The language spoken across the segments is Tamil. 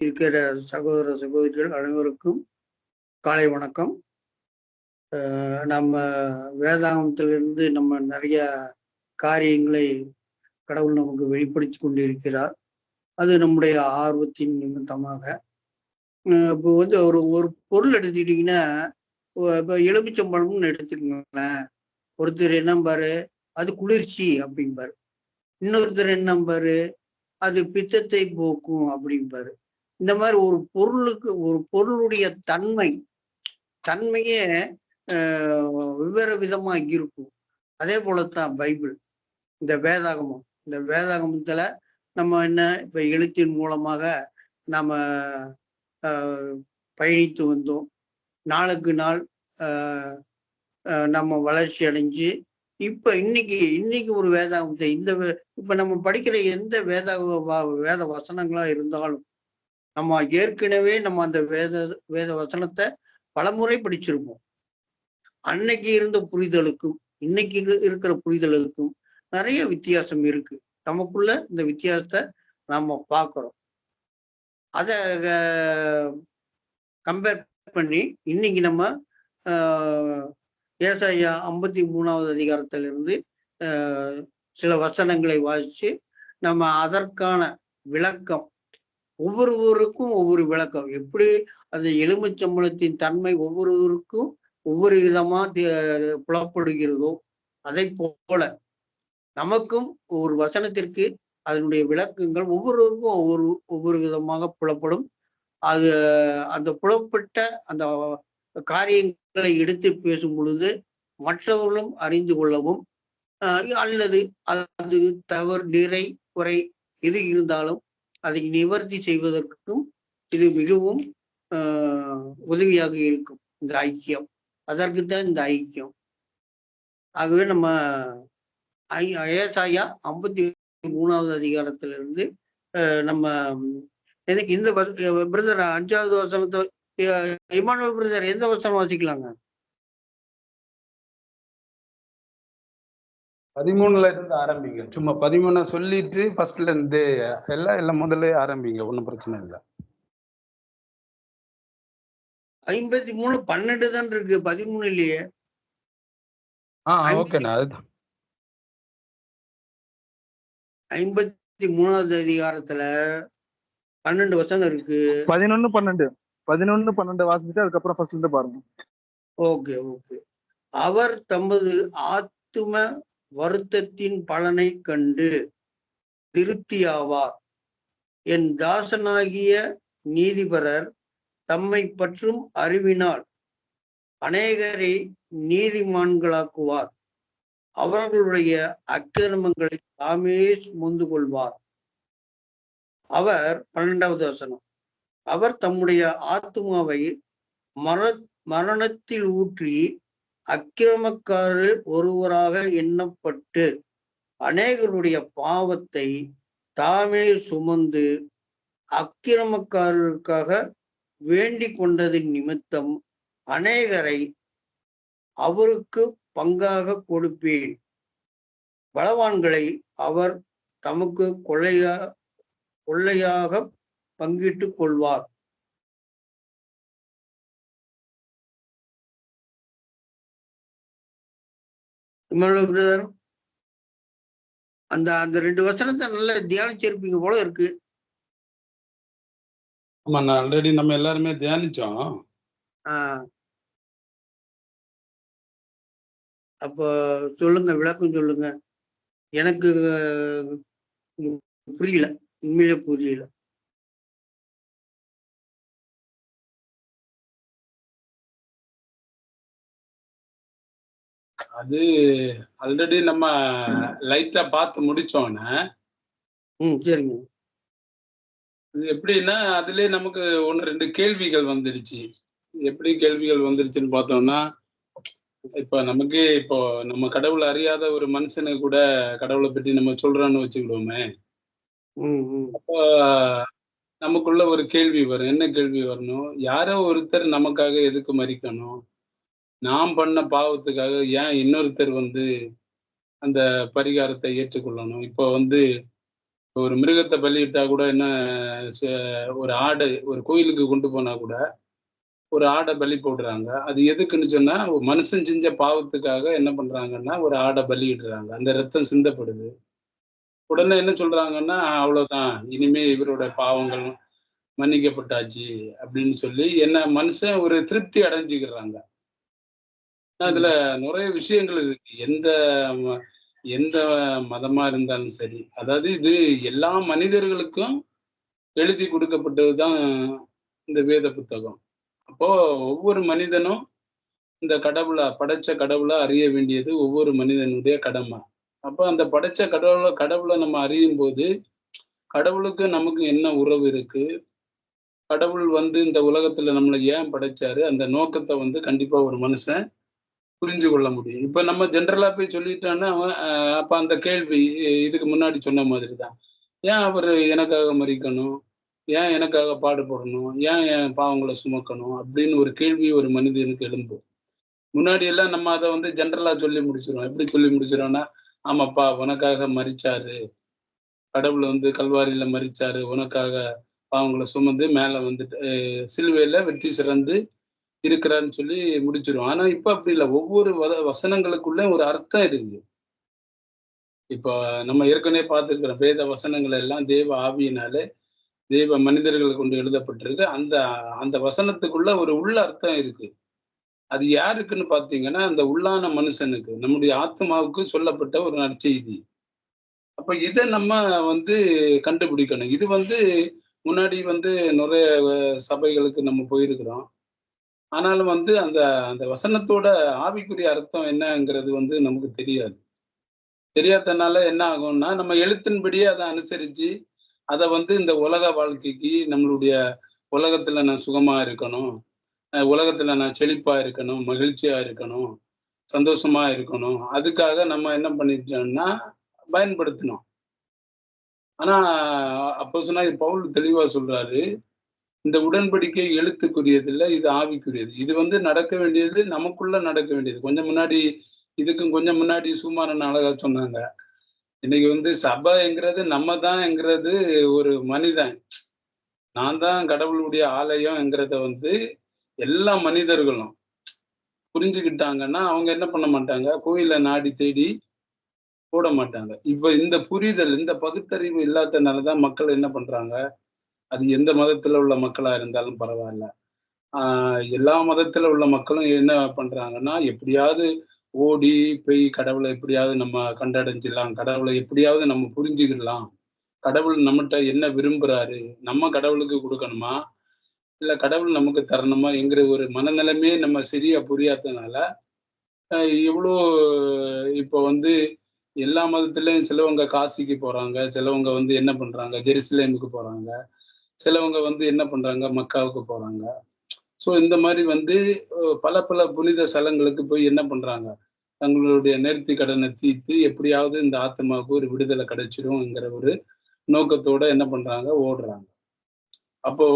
இருக்கிற சகோதர சகோதரிகள் அனைவருக்கும் காலை வணக்கம். நம்ம வேதாகமத்திலிருந்து நம்ம நிறைய காரியங்களை கடவுள் நமக்கு வெளிப்படுத்தி கொண்டிருக்கிறார். அது நம்முடைய ஆர்வத்தின் நிமித்தமாக. இப்போ ஒரு ஒரு பொருள் எடுத்துக்கிட்டீங்கன்னா, இப்போ எலுமிச்சம்பழம்னு எடுத்துக்கோங்களேன். ஒருத்தர் என்ன பாரு, அது குளிர்ச்சி அப்படிம்பாரு. இன்னொருத்தர் என்ன பாரு, அது பித்தத்தை போக்கும் அப்படிம்பாரு. இந்த மாதிரி ஒரு பொருளுடைய தன்மையே வெவ்வேறு விதமா இருக்கும். அதே போலத்தான் பைபிள், இந்த வேதாகமத்துல நம்ம என்ன இப்ப எழுத்தின் மூலமாக நம்ம பயணித்து வந்தோம். நாளுக்கு நாள் நம்ம வளர்ச்சி அடைஞ்சு இப்ப இன்னைக்கு ஒரு வேதாகமத்தை இப்ப நம்ம படிக்கிற எந்த வேத வசனங்களா இருந்தாலும் நம்ம ஏற்கனவே நம்ம அந்த வேத வசனத்தை பலமுறை படிச்சிருப்போம். அன்னைக்கு இருந்த புரிதலுக்கும் இன்னைக்கு இருக்கிற புரிதலுக்கும் நிறைய வித்தியாசம் இருக்கு. நமக்குள்ள இந்த வித்தியாசத்தை நம்ம பார்க்கிறோம். அத கம்பேர் பண்ணி இன்னைக்கு நம்ம ஏசாயா 53வது அதிகாரத்திலிருந்து சில வசனங்களை வாசிச்சு நம்ம அதற்கான விளக்கம், ஒவ்வொருவருக்கும் ஒவ்வொரு விளக்கம், எப்படி அந்த எலுமிச்சம்பழத்தின் தன்மை ஒவ்வொருவருக்கும் ஒவ்வொரு விதமா புலப்படுகிறதோ அதை போல நமக்கும் ஒரு வசனத்திற்கு அதனுடைய விளக்கங்கள் ஒவ்வொருவருக்கும் ஒவ்வொரு விதமாக புலப்படும். அந்த புலப்பட்ட அந்த காரியங்களை எடுத்து பேசும் பொழுது மற்றவர்களும் அறிந்து கொள்ளவும், அல்லது அது தவறு நிறை குறை எது இருந்தாலும் அதை நிவர்த்தி செய்வதற்கும் இது மிகவும் உதவியாக இருக்கும். இந்த ஐக்கியம், அதற்குத்தான் இந்த ஐக்கியம். ஆகவே நம்ம ஏசாயா 53வது அதிகாரத்திலிருந்து நம்ம இந்த பிரதர் 5வது வசனத்தை இமானுவேல் பிரதர் எந்த வசனம் வாசிக்கலாங்க? 13ல இருந்து ஆரம்பிங்க. சும்மா 13 சொல்லிட்டு ஃபர்ஸ்ட்ல இருந்து எல்லாம் முதல்ல ஆரம்பிங்க, ஒன்றும் பிரச்சனை இல்லை. 53 12 தான் இருக்கு, 13 இல்லையே. ஓகேண்ணா, அதுதான் 53வது அதிகாரத்துல 12 வசனம் இருக்கு. 11-12 வாசிச்சுட்டு அதுக்கப்புறம் ஃபர்ஸ்ட்ல இருந்து பாருங்க. ஓகே. அவர் தமது ஆத்தும வருத்தத்தின் பலனை கண்டு திருப்தியாவார். என் தாசனாகிய நீதிபரர் தம்மை பற்றும் அறிவினால் அநேகரை நீதிமான்களாக்குவார். அவர்களுடைய அக்கிரமங்களை தாமே சுமந்து கொள்வார். அவர் 12வது வசனம், அவர் தம்முடைய ஆத்துமாவை மரணத்தில் ஊற்றி அக்கிரமக்காரர் ஒருவராக எண்ணப்பட்டு அநேகருடைய பாவத்தை தாமே சுமந்து அக்கிரமக்காரருக்காக வேண்டிக் கொண்டதின் நிமித்தம் அநேகரை அவருக்கு பங்காக கொடுப்பேன். பலவான்களை அவர் தமக்கு கொள்ளையாக பங்கிட்டுக் கொள்வார். அந்த 2 வசனத்தை நல்லா தியானிச்சிருப்பீங்க போல இருக்கு. ஆமா, ஆல்ரெடி நம்ம எல்லாருமே தியானிச்சோம். அப்ப சொல்லுங்க, விளக்கம் சொல்லுங்க. எனக்கு புரியல, உண்மையிலே புரியல. அது ஆல்ரெடி நம்ம லைட்டா பார்த்து முடிச்சோன்னு. சரிங்க. இது எப்படின்னா, அதுலயே நமக்கு 1-2 கேள்விகள் வந்துடுச்சு. எப்படி கேள்விகள் வந்துருச்சுன்னு பார்த்தோம்னா, இப்போ நம்ம கடவுளை அறியாத ஒரு மனுஷனுக்கு கூட கடவுளை பற்றி நம்ம சொல்றோம்னு வச்சுக்கிடுவோமே. அப்போ நமக்குள்ள ஒரு கேள்வி வரும். என்ன கேள்வி வரணும்? யாரோ ஒருத்தர் நமக்காக எதுக்கு மரிக்கணும்? நாம் பண்ண பாவத்துக்காக ஏன் இன்னொருத்தர் அந்த பரிகாரத்தை ஏற்றுக்கொள்ளணும்? இப்போ ஒரு மிருகத்தை பலியிட்டா கூட என்ன, ஒரு ஆடு ஒரு கோயிலுக்கு கொண்டு போனா கூட ஒரு ஆடை பலி போடுறாங்க. அது எதுக்குன்னு சொன்னா, ஒரு மனுஷன் செஞ்ச பாவத்துக்காக என்ன பண்றாங்கன்னா, ஒரு ஆடை பலியிடுறாங்க. அந்த ரத்தம் சிந்தப்படுது. உடனே என்ன சொல்றாங்கன்னா, அவ்வளோதான். இனிமே இவரோட பாவங்கள் மன்னிக்கப்பட்டாச்சு அப்படின்னு சொல்லி என்ன மனுஷன் ஒரு திருப்தி அடைஞ்சுக்கிறாங்க. அதுல ம். நெறைய விஷயங்கள் இருக்கு. ம எந்த மதமா இருந்தாலும் சரி. அதாவது இது எல்லா மனிதர்களுக்கும் எழுதி கொடுக்கப்பட்டது தான் இந்த வேத புத்தகம். அப்போ ஒவ்வொரு மனிதனும் இந்த படைச்ச கடவுள அறிய வேண்டியது ஒவ்வொரு மனிதனுடைய கடமை. அப்ப அந்த படைச்ச கடவுள நம்ம அறியும்போது, கடவுளுக்கு நமக்கு என்ன உறவு இருக்கு? கடவுள் வந்து இந்த உலகத்துல நம்மள ஏன் படைச்சாரு? அந்த நோக்கத்த வந்து கண்டிப்பா ஒரு மனுஷன் புரிஞ்சு கொள்ள முடியும். இப்ப நம்ம ஜெனரலா போய் சொல்லிட்டோம்னா, அவன் அப்ப அந்த கேள்வி இதுக்கு முன்னாடி சொன்ன மாதிரி தான். ஏன் அவரு எனக்காக மரிக்கணும்? ஏன் எனக்காக பாடுபடணும்? ஏன் என் பாவங்கள சுமக்கணும்? அப்படின்னு ஒரு கேள்வி ஒரு மனிதனுக்கு எழும்பும். முன்னாடி எல்லாம் நம்ம அத வந்து ஜெனரலா சொல்லி முடிச்சுருவோம். எப்படி சொல்லி முடிச்சுருவோம்னா, ஆமாப்பா உனக்காக மரிச்சாரு. கடவுள் வந்து கல்வாரியில மரிச்சாரு. உனக்காக பாவங்கள சுமந்து மேல வந்துட்டு சிலுவையில வெற்றி சிறந்து இருக்கிறார்ன்னு சொல்லி முடிச்சிருவோம். ஆனா இப்ப அப்படி இல்ல. ஒவ்வொரு வசனங்களுக்குள்ள ஒரு அர்த்தம் இருக்கு. இப்போ நம்ம ஏற்கனவே பார்த்திருக்கிறோம். வேத வசனங்கள் எல்லாம் தேவ ஆவியினாலே, தேவ மனிதர்கள் கொண்டு எழுதப்பட்டிருக்கு. அந்த அந்த வசனத்துக்குள்ள ஒரு உள்ள அர்த்தம் இருக்கு. அது யாருக்குன்னு பார்த்தீங்கன்னா, அந்த உள்ளான மனுஷனுக்கு, நம்முடைய ஆத்மாவுக்கு சொல்லப்பட்ட ஒரு நற்செய்தி. அப்ப இத நம்ம வந்து கண்டுபிடிக்கணும். இது வந்து முன்னாடி வந்து நெறைய சபைகளுக்கு நம்ம போயிருக்கிறோம். ஆனாலும் வந்து அந்த அந்த வசனத்தோட ஆவிக்குரிய அர்த்தம் என்னங்கிறது வந்து நமக்கு தெரியாது. தெரியாதனால என்ன ஆகும்னா, நம்ம எழுத்தின்படியே அத அனுசரிச்சு, அத வந்து இந்த உலக வாழ்க்கைக்கு நம்மளுடைய உலகத்துல நான் சுகமா இருக்கணும். உலகத்துல நான் செழிப்பா இருக்கணும், மகிழ்ச்சியா இருக்கணும், சந்தோஷமா இருக்கணும். அதுக்காக நம்ம என்ன பண்ணிட்டோம்னா, பயன்படுத்தினோம். ஆனா அப்போஸ்தலனாகிய பவுல் தெளிவா சொல்றாரு, இந்த உடன்படிக்கை எழுத்துக்குரியது இல்ல, இது ஆவிக்குரியது. இது வந்து நடக்க வேண்டியது நமக்குள்ள நடக்க வேண்டியது. இதுக்கும் கொஞ்சம் முன்னாடி சுகுமாரன் அழகா சொன்னாங்க. இன்னைக்கு வந்து சபைங்கிறது நம்ம தான்ங்கிறது ஒரு மனிதன். நான் தான் கடவுளுடைய ஆலயம்ங்கிறத வந்து எல்லா மனிதர்களும் புரிஞ்சுக்கிட்டாங்கன்னா, அவங்க என்ன பண்ண மாட்டாங்க, கோயில நாடி தேடி போட மாட்டாங்க. இப்ப இந்த புரிதல், இந்த பகுத்தறிவு இல்லாதனால தான் மக்கள் என்ன பண்றாங்க, அது எந்த மதத்துல உள்ள மக்களா இருந்தாலும் பரவால்ல. ஆ எல்லா மதத்துல உள்ள மக்களும் என்ன பண்றாங்கன்னா, எப்படியாவது ஓடி போய் கடவுள எப்படியாவது நம்ம கண்டடைஞ்சிடலாம். கடவுள எப்படியாவது நம்ம புரிஞ்சுக்கிடலாம். கடவுள் நம்மட்ட என்ன விரும்புறாரு? நம்ம கடவுளுக்கு குடுக்கணுமா? இல்ல கடவுள் நமக்கு தரணுமா? என்கிற ஒரு மனநிலைமையே நம்ம சரியா புரியாதனால, அ இவ்ளோ இப்போ வந்து எல்லா மதத்திலயும் சிலவங்க காசிக்கு போறாங்க. சிலவங்க வந்து என்ன பண்றாங்க, ஜெருசலேமுக்கு போறாங்க. சிலவங்க வந்து என்ன பண்றாங்க, மக்காவுக்கு போறாங்க. ஸோ இந்த மாரி வந்து பல பல புனித ஸ்தலங்களுக்கு போய் என்ன பண்றாங்க, தங்களுடைய நேர்த்தி கடன தீர்த்து எப்படியாவது இந்த ஆத்மாவுக்கு ஒரு விடுதலை கிடைச்சிரும்ங்கிற ஒரு நோக்கத்தோட என்ன பண்றாங்க, ஓடுறாங்க. அப்போ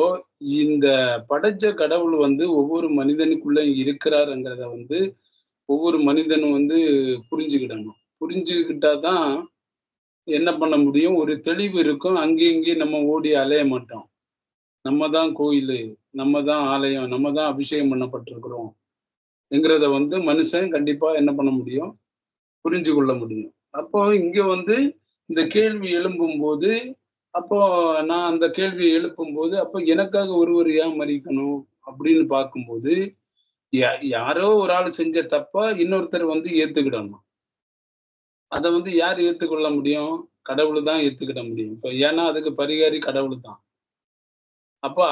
இந்த படைச்ச கடவுள் வந்து ஒவ்வொரு மனிதனுக்குள்ள இருக்கிறாருங்கிறத வந்து ஒவ்வொரு மனிதனும் வந்து புரிஞ்சுக்கிடணும். புரிஞ்சுக்கிட்டா தான் என்ன பண்ண முடியும், ஒரு தெளிவு இருக்கும். அங்கேயும் இங்கேயும் நம்ம ஓடி அலைய மாட்டோம். நம்ம தான் கோயிலு, நம்ம தான் ஆலயம், நம்ம தான் அபிஷேகம் பண்ணப்பட்டிருக்கிறோம். என்கிறத வந்து மனுஷன் கண்டிப்பா என்ன பண்ண முடியும்? புரிஞ்சு கொள்ள முடியும். அப்போ இங்க வந்து இந்த கேள்வி எழும்பும்போது, அப்போ நான் அந்த கேள்விய எழுப்பும்போது, அப்ப எனக்காக ஒருவர் ஏன் மரிக்கணும்? அப்படின்னு பார்க்கும்போது, யாரோ ஒரு ஆள் செஞ்ச தப்ப இன்னொருத்தர் வந்து ஏத்துக்கிடணும். அத வந்து யார் ஏத்துக்கொள்ள முடியும்? கடவுள் தான் ஏத்துக்கிட முடியும். இப்ப ஏன்னா அதுக்கு பரிகாரி கடவுள் தான். அப்போ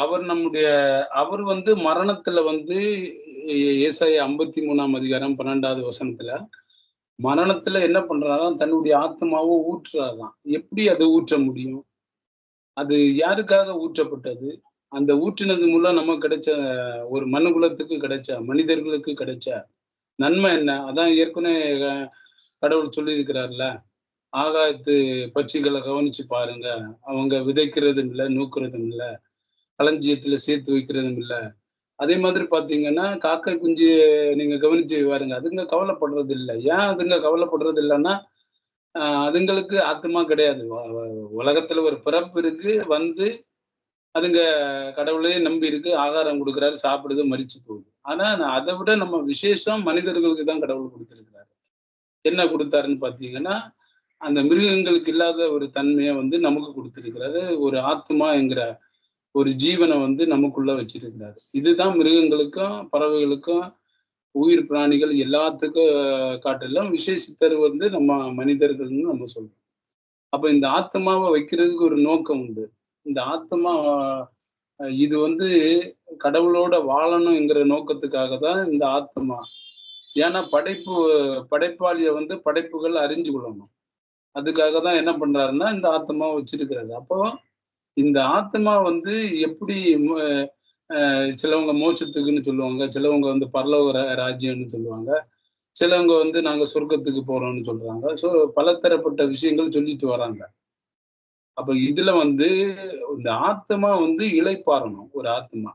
அவர் வந்து மரணத்துல வந்து ஏசாயா 53ஆம் அதிகாரம் 12வது வசனத்துல, மரணத்துல என்ன பண்றாராம், தன்னுடைய ஆத்துமாவ ஊற்றுறாராம். எப்படி அத ஊற்ற முடியும்? அது யாருக்காக ஊற்றப்பட்டது? அந்த ஊற்றினது மூலம் நமக்கு கிடைச்ச ஒரு மனுகுலத்துக்கு கிடைச்ச, மனிதர்களுக்கு கிடைச்ச நன்மை என்ன? அதான் ஏற்கனவே கடவுள் சொல்லியிருக்கிறார்ல. ஆகாயத்து பட்சிகள கவனிச்சு பாருங்க. அவங்க விதைக்கிறதும் இல்ல, நூக்குறதும் இல்ல. களஞ்சியத்துல சேர்த்து வைக்கிறதும் இல்ல. அதே மாதிரி பார்த்தீங்கன்னா, காக்கை குஞ்சு நீங்க கவனிச்சு பாருங்க. அதுங்க கவலைப்படுறது இல்ல. ஏன் அதுங்க கவலைப்படுறது இல்லன்னா, அதுங்களுக்கு ஆத்மா கிடையாது. உலகத்துல ஒரு பிறப்பு இருக்கு, வந்து அதுங்க கடவுளையே நம்பி இருக்கு, ஆகாரம் கொடுக்குறாரு, சாப்பிடுது, மரிச்சு போகுது. ஆனா அதை விட நம்ம விசேஷம் மனிதர்களுக்கு தான் கடவுள் கொடுத்திருக்கிறாரு. என்ன கொடுத்தாருன்னு பாத்தீங்கன்னா, அந்த மிருகங்களுக்கு இல்லாத ஒரு தன்மையை வந்து நமக்கு கொடுத்திருக்கிறாரு. ஒரு ஆத்மா என்கிற ஒரு ஜீவனை வந்து நமக்குள்ள வச்சிருக்கிறாரு. இதுதான் மிருகங்களுக்கும் பறவைகளுக்கும் உயிர் பிராணிகள் எல்லாத்துக்கும் காட்டிலும் விசேஷித்தர் வந்து நம்ம மனிதர்கள்னு நம்ம சொல்றோம். அப்ப இந்த ஆத்மாவை வைக்கிறதுக்கு ஒரு நோக்கம் உண்டு. இந்த ஆத்மா இது வந்து கடவுளோட வாழணுங்கிற நோக்கத்துக்காக தான் இந்த ஆத்மா. ஏன்னா படைப்பாளிய வந்து படைப்புகள் அறிஞ்சு கொள்ளணும். அதுக்காக தான் என்ன பண்றாருன்னா இந்த ஆத்மாவை வச்சிருக்கிறாரு. அப்போ இந்த ஆத்மா வந்து எப்படி சிலவங்க மோட்சத்துக்குன்னு சொல்லுவாங்க, சிலவங்க வந்து பரலோக ராஜ்யம்னு சொல்லுவாங்க, சிலவங்க வந்து நாங்க சொர்க்கத்துக்கு போறோம்னு சொல்றாங்க. ஸோ பலதரப்பட்ட விஷயங்கள் சொல்லிட்டு வராங்க. அப்ப இதுல வந்து இந்த ஆத்மா வந்து இளைப்பாறணும். ஒரு ஆத்மா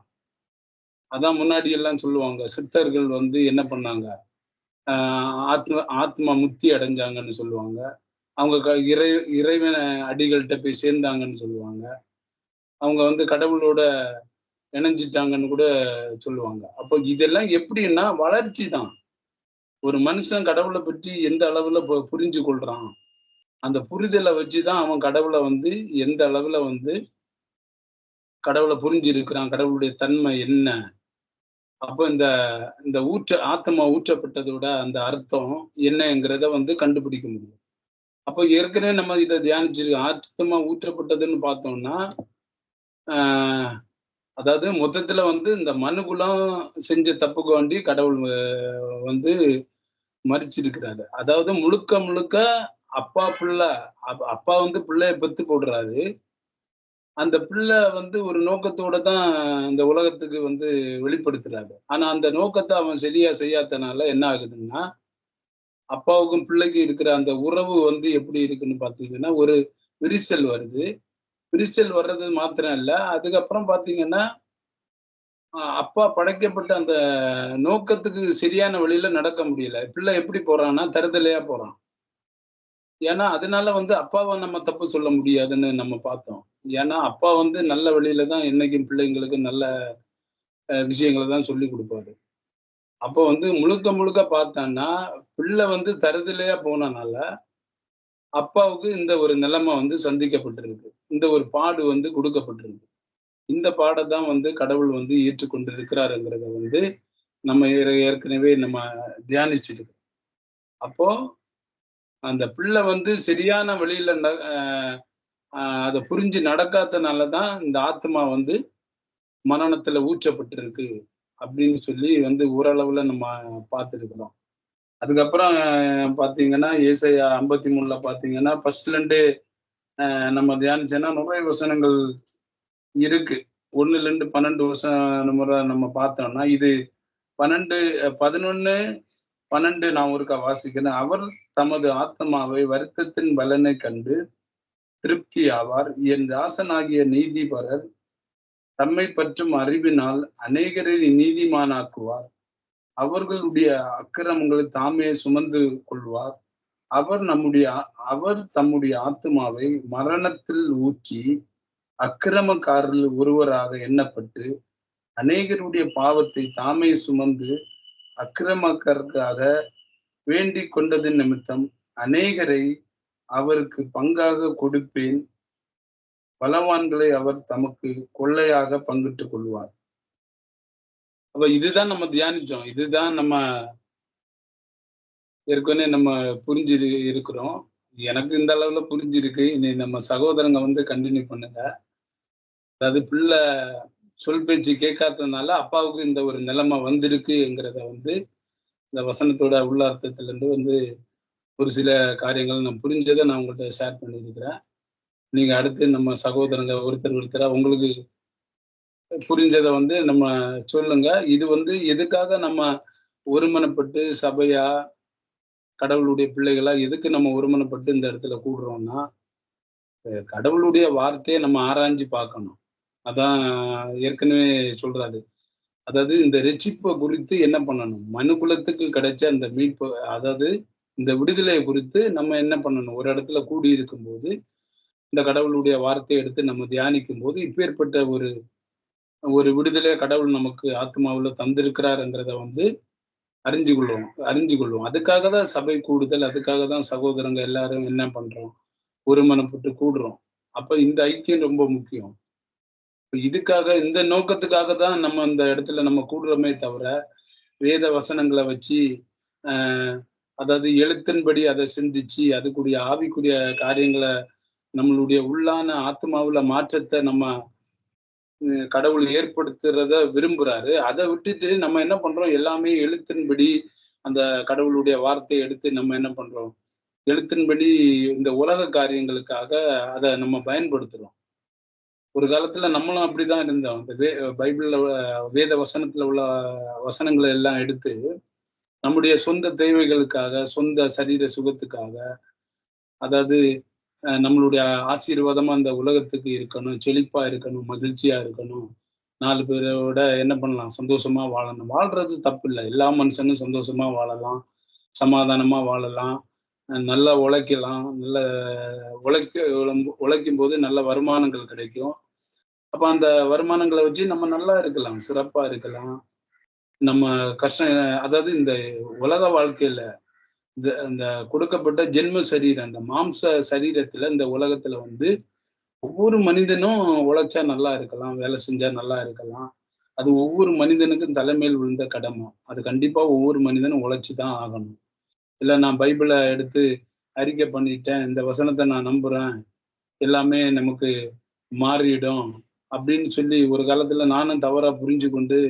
அதான் முன்னாடி எல்லாம் சொல்லுவாங்க, சித்தர்கள் வந்து என்ன பண்ணாங்க, ஆத்மா முக்தி அடைஞ்சாங்கன்னு சொல்லுவாங்க. அவங்க இறைவன அடிகள்கிட்ட போய் சேர்ந்தாங்கன்னு சொல்லுவாங்க. அவங்க வந்து கடவுளோட இணைஞ்சிட்டாங்கன்னு கூட சொல்லுவாங்க. அப்போ இதெல்லாம் எப்படின்னா வளர்ச்சி தான். ஒரு மனுஷன் கடவுளை பற்றி எந்த அளவுல புரிஞ்சு கொள்றான், அந்த புரிதலை வச்சுதான் அவன் கடவுளை வந்து எந்த அளவுல வந்து கடவுளை புரிஞ்சிருக்கிறான், கடவுளுடைய தன்மை என்ன. அப்போ இந்த இந்த ஆத்மா ஊற்றப்பட்டதோட அந்த அர்த்தம் என்னங்கிறத வந்து கண்டுபிடிக்க முடியும். அப்போ ஏற்கனவே நம்ம இதை தியானிச்சிருக்கோம். ஆத்மா ஊற்றப்பட்டதுன்னு பார்த்தோம்னா அதாவது மொத்தத்துல வந்து இந்த மனுக்குலம் செஞ்ச தப்புக்கு வேண்டி கடவுள் வந்து மறிச்சிருக்கிறாரு. அதாவது முழுக்க முழுக்க அப்பா பிள்ளை, அப்பா வந்து பிள்ளைய பெத்து போடுறாரு. அந்த பிள்ளை வந்து ஒரு நோக்கத்தோட தான் இந்த உலகத்துக்கு வந்து வெளிப்படுத்துறாரு. ஆனா அந்த நோக்கத்தை அவன் சரியா செய்யாதனால என்ன ஆகுதுன்னா, அப்பாவுக்கும் பிள்ளைக்கு இருக்கிற அந்த உறவு வந்து எப்படி இருக்குன்னு பாத்தீங்கன்னா, ஒரு விரிசல் வருது. விரிசல் வர்றது மாத்திரம் இல்ல, அதுக்கப்புறம் பாத்தீங்கன்னா அப்பா படைக்கப்பட்ட அந்த நோக்கத்துக்கு சரியான வழியில நடக்க முடியல. பிள்ளை எப்படி போறான்னா, தருதலையா போறான். ஏன்னா, அதனால வந்து அப்பாவ நம்ம தப்பு சொல்ல முடியாதுன்னு நம்ம பார்த்தோம். ஏன்னா, அப்பா வந்து நல்ல வழியில தான் என்னைக்கும் பிள்ளைங்களுக்கு நல்ல விஷயங்கள தான் சொல்லிக் குடுப்பாரு. அப்போ வந்து முழுக்க முழுக்க பார்த்தான்னா, பிள்ளை வந்து தருதலையா போனனால, அப்பாவுக்கு இந்த ஒரு நிலைமை வந்து சந்திக்கப்பட்டிருக்கு. இந்த ஒரு பாடு வந்து குடுக்கப்பட்டிருக்கு. இந்த பாட தான் வந்து கடவுள் வந்து ஏற்றுக்கொண்டு இருக்கிறாருங்கிறத வந்து நம்ம ஏற்கனவே நம்ம தியானிச்சிருக்கோம். அப்போ அந்த பிள்ளை வந்து சரியான வழியில அத புரிஞ்சு நடக்காதனால தான் இந்த ஆத்மா வந்து மரணத்துல ஊற்றப்பட்டிருக்கு அப்படின்னு சொல்லி வந்து ஓரளவுல நம்ம பார்த்துருக்கிறோம். அதுக்கப்புறம் பார்த்தீங்கன்னா, ஏசாயா 53ல பார்த்தீங்கன்னா, ஃபர்ஸ்ட்ல இருந்தே நம்ம தியானிச்சோன்னா நிறைய வசனங்கள் இருக்கு. 1லேருந்து 12 வசனம் முறை நம்ம பார்த்தோம்னா, இது 12, 11, 12 நான் ஒருக்கா வாசிக்கிறேன். அவர் தமது ஆத்மாவை வருத்தத்தின் பலனை கண்டு திருப்தி ஆவார். என் தாசனாகிய நீதிபரர் தம்மை பற்றும் அறிவினால் அநேகரை நீதிமானாக்குவார். அவர்களுடைய அக்கிரமங்களை தாமே சுமந்து கொள்வார். அவர் தம்முடைய ஆத்மாவை மரணத்தில் ஊற்றி அக்கிரமக்காரரில் ஒருவராக எண்ணப்பட்டு அநேகருடைய பாவத்தை தாமே சுமந்து அக்கிரமக்காரராக வேண்டிக் கொண்டதின் நிமித்தம் அநேகரை அவருக்கு பங்காக கொடுப்பேன். பலவான்களை அவர் தமக்கு கொள்ளையாக பங்கிட்டுக் கொள்வார். அப்ப இதுதான் நம்ம தியானிச்சோம். இதுதான் நம்ம ஏற்கனவே நம்ம புரிஞ்சு இருக்கிறோம். எனக்கு இந்த அளவுல புரிஞ்சிருக்கு. இனி நம்ம சகோதரங்க வந்து கண்டினியூ பண்ணுங்க. அதாவது பிள்ளை சொல் பேச்சு கேட்காததுனால அப்பாவுக்கு இந்த ஒரு நிலைமை வந்திருக்குங்கிறத வந்து இந்த வசனத்தோட உள்ள அர்த்தத்துல இருந்து வந்து ஒரு சில காரியங்கள் நான் புரிஞ்சதை நான் உங்கள்கிட்ட ஷேர் பண்ணியிருக்கிறேன். நீங்க அடுத்து நம்ம சகோதரங்க ஒருத்தரா உங்களுக்கு புரிஞ்சதை வந்து நம்ம சொல்லுங்க. இது வந்து எதுக்காக நம்ம ஒருமனப்பட்டு சபையா கடவுளுடைய பிள்ளைகளா எதுக்கு நம்ம ஒருமனப்பட்டு இந்த இடத்துல கூடுறோம்னா, கடவுளுடைய வார்த்தையை நம்ம ஆராய்ஞ்சு பார்க்கணும். அதான் ஏற்கனவே சொல்றாரு. அதாவது இந்த ரட்சிப்பை குறித்து என்ன பண்ணணும், மனுக்குலத்துக்கு கிடைச்ச அந்த மீட்பு, அதாவது இந்த விடுதலை குறித்து நம்ம என்ன பண்ணணும்? ஒரு இடத்துல கூடி இருக்கும்போது இந்த கடவுளுடைய வார்த்தையை எடுத்து நம்ம தியானிக்கும் போது இப்பேற்பட்ட ஒரு ஒரு விடுதலை கடவுள் நமக்கு ஆத்மாவுல தந்திருக்கிறாருங்கிறத வந்து அறிஞ்சு கொள்வோம். அதுக்காக தான் சபை கூடுதல், அதுக்காக தான் சகோதரங்க எல்லாரும் என்ன பண்றோம்? ஒருமனப்பட்டு கூடுறோம். அப்ப இந்த ஐக்கியம் ரொம்ப முக்கியம். இதுக்காக இந்த நோக்கத்துக்காக தான் நம்ம இந்த இடத்துல நம்ம கூடுறோமே தவிர, வேத வசனங்கள வச்சு அதாவது எழுத்தின்படி அதை சிந்திச்சு, அதுக்குரிய ஆவிக்குரிய காரியங்கள நம்மளுடைய உள்ளான ஆத்மாவுல மாற்றத்த நம்ம கடவுள் ஏற்படுத்துறத விரும்புறாரு. அத விட்டுட்டு நம்ம என்ன பண்றோம்? எல்லாமே எழுத்தின்படி அந்த கடவுளுடைய வார்த்தைய எடுத்து நம்ம என்ன பண்றோம்? எழுத்தின்படி இந்த உலக காரியங்களுக்காக அத நம்ம பயன்படுத்துறோம். ஒரு காலத்துல நம்மளும் அப்படிதான் இருந்தோம். இந்த பைபிள்ல வேத வசனத்துல உள்ள வசனங்கள எல்லாம் எடுத்து நம்முடைய சொந்த தேவைகளுக்காக, சொந்த சரீர சுகத்துக்காக, அதாவது நம்மளுடைய ஆசீர்வாதமா இந்த உலகத்துக்கு இருக்கணும், செழிப்பா இருக்கணும், மகிழ்ச்சியா இருக்கணும். 4 பேரோட என்ன பண்ணலாம்? சந்தோஷமா வாழணும். வாழ்றது தப்பில்ல. எல்லா மனுஷனும் சந்தோஷமா வாழலாம், சமாதானமா வாழலாம், நல்லா உழைக்கலாம். நல்ல உழைக்கும்போது நல்ல வருமானங்கள் கிடைக்கும். அப்ப அந்த வருமானங்கள வச்சு நம்ம நல்லா இருக்கலாம், சிறப்பா இருக்கலாம். நம்ம கஷ்டம் அதாவது இந்த உலக வாழ்க்கையில இந்த கொடுக்கப்பட்ட ஜென்ம சரீரம், அந்த மாம்ச சரீரத்துல இந்த உலகத்துல வந்து ஒவ்வொரு மனிதனும் உழைச்சா நல்லா இருக்கலாம், வேலை செஞ்சா நல்லா இருக்கலாம். அது ஒவ்வொரு மனிதனுக்கும் தலைமையில் விழுந்த கடமை. அது கண்டிப்பா ஒவ்வொரு மனிதனும் உழைச்சுதான் ஆகணும். இல்ல நான் பைபிள எடுத்து அறிக்கை பண்ணிட்டேன், இந்த வசனத்த நான் நம்புறேன், எல்லாமே நமக்கு மாறிடும் அப்படின்னு சொல்லி ஒரு காலத்துல நானும் தவறா புரிஞ்சு கொண்டு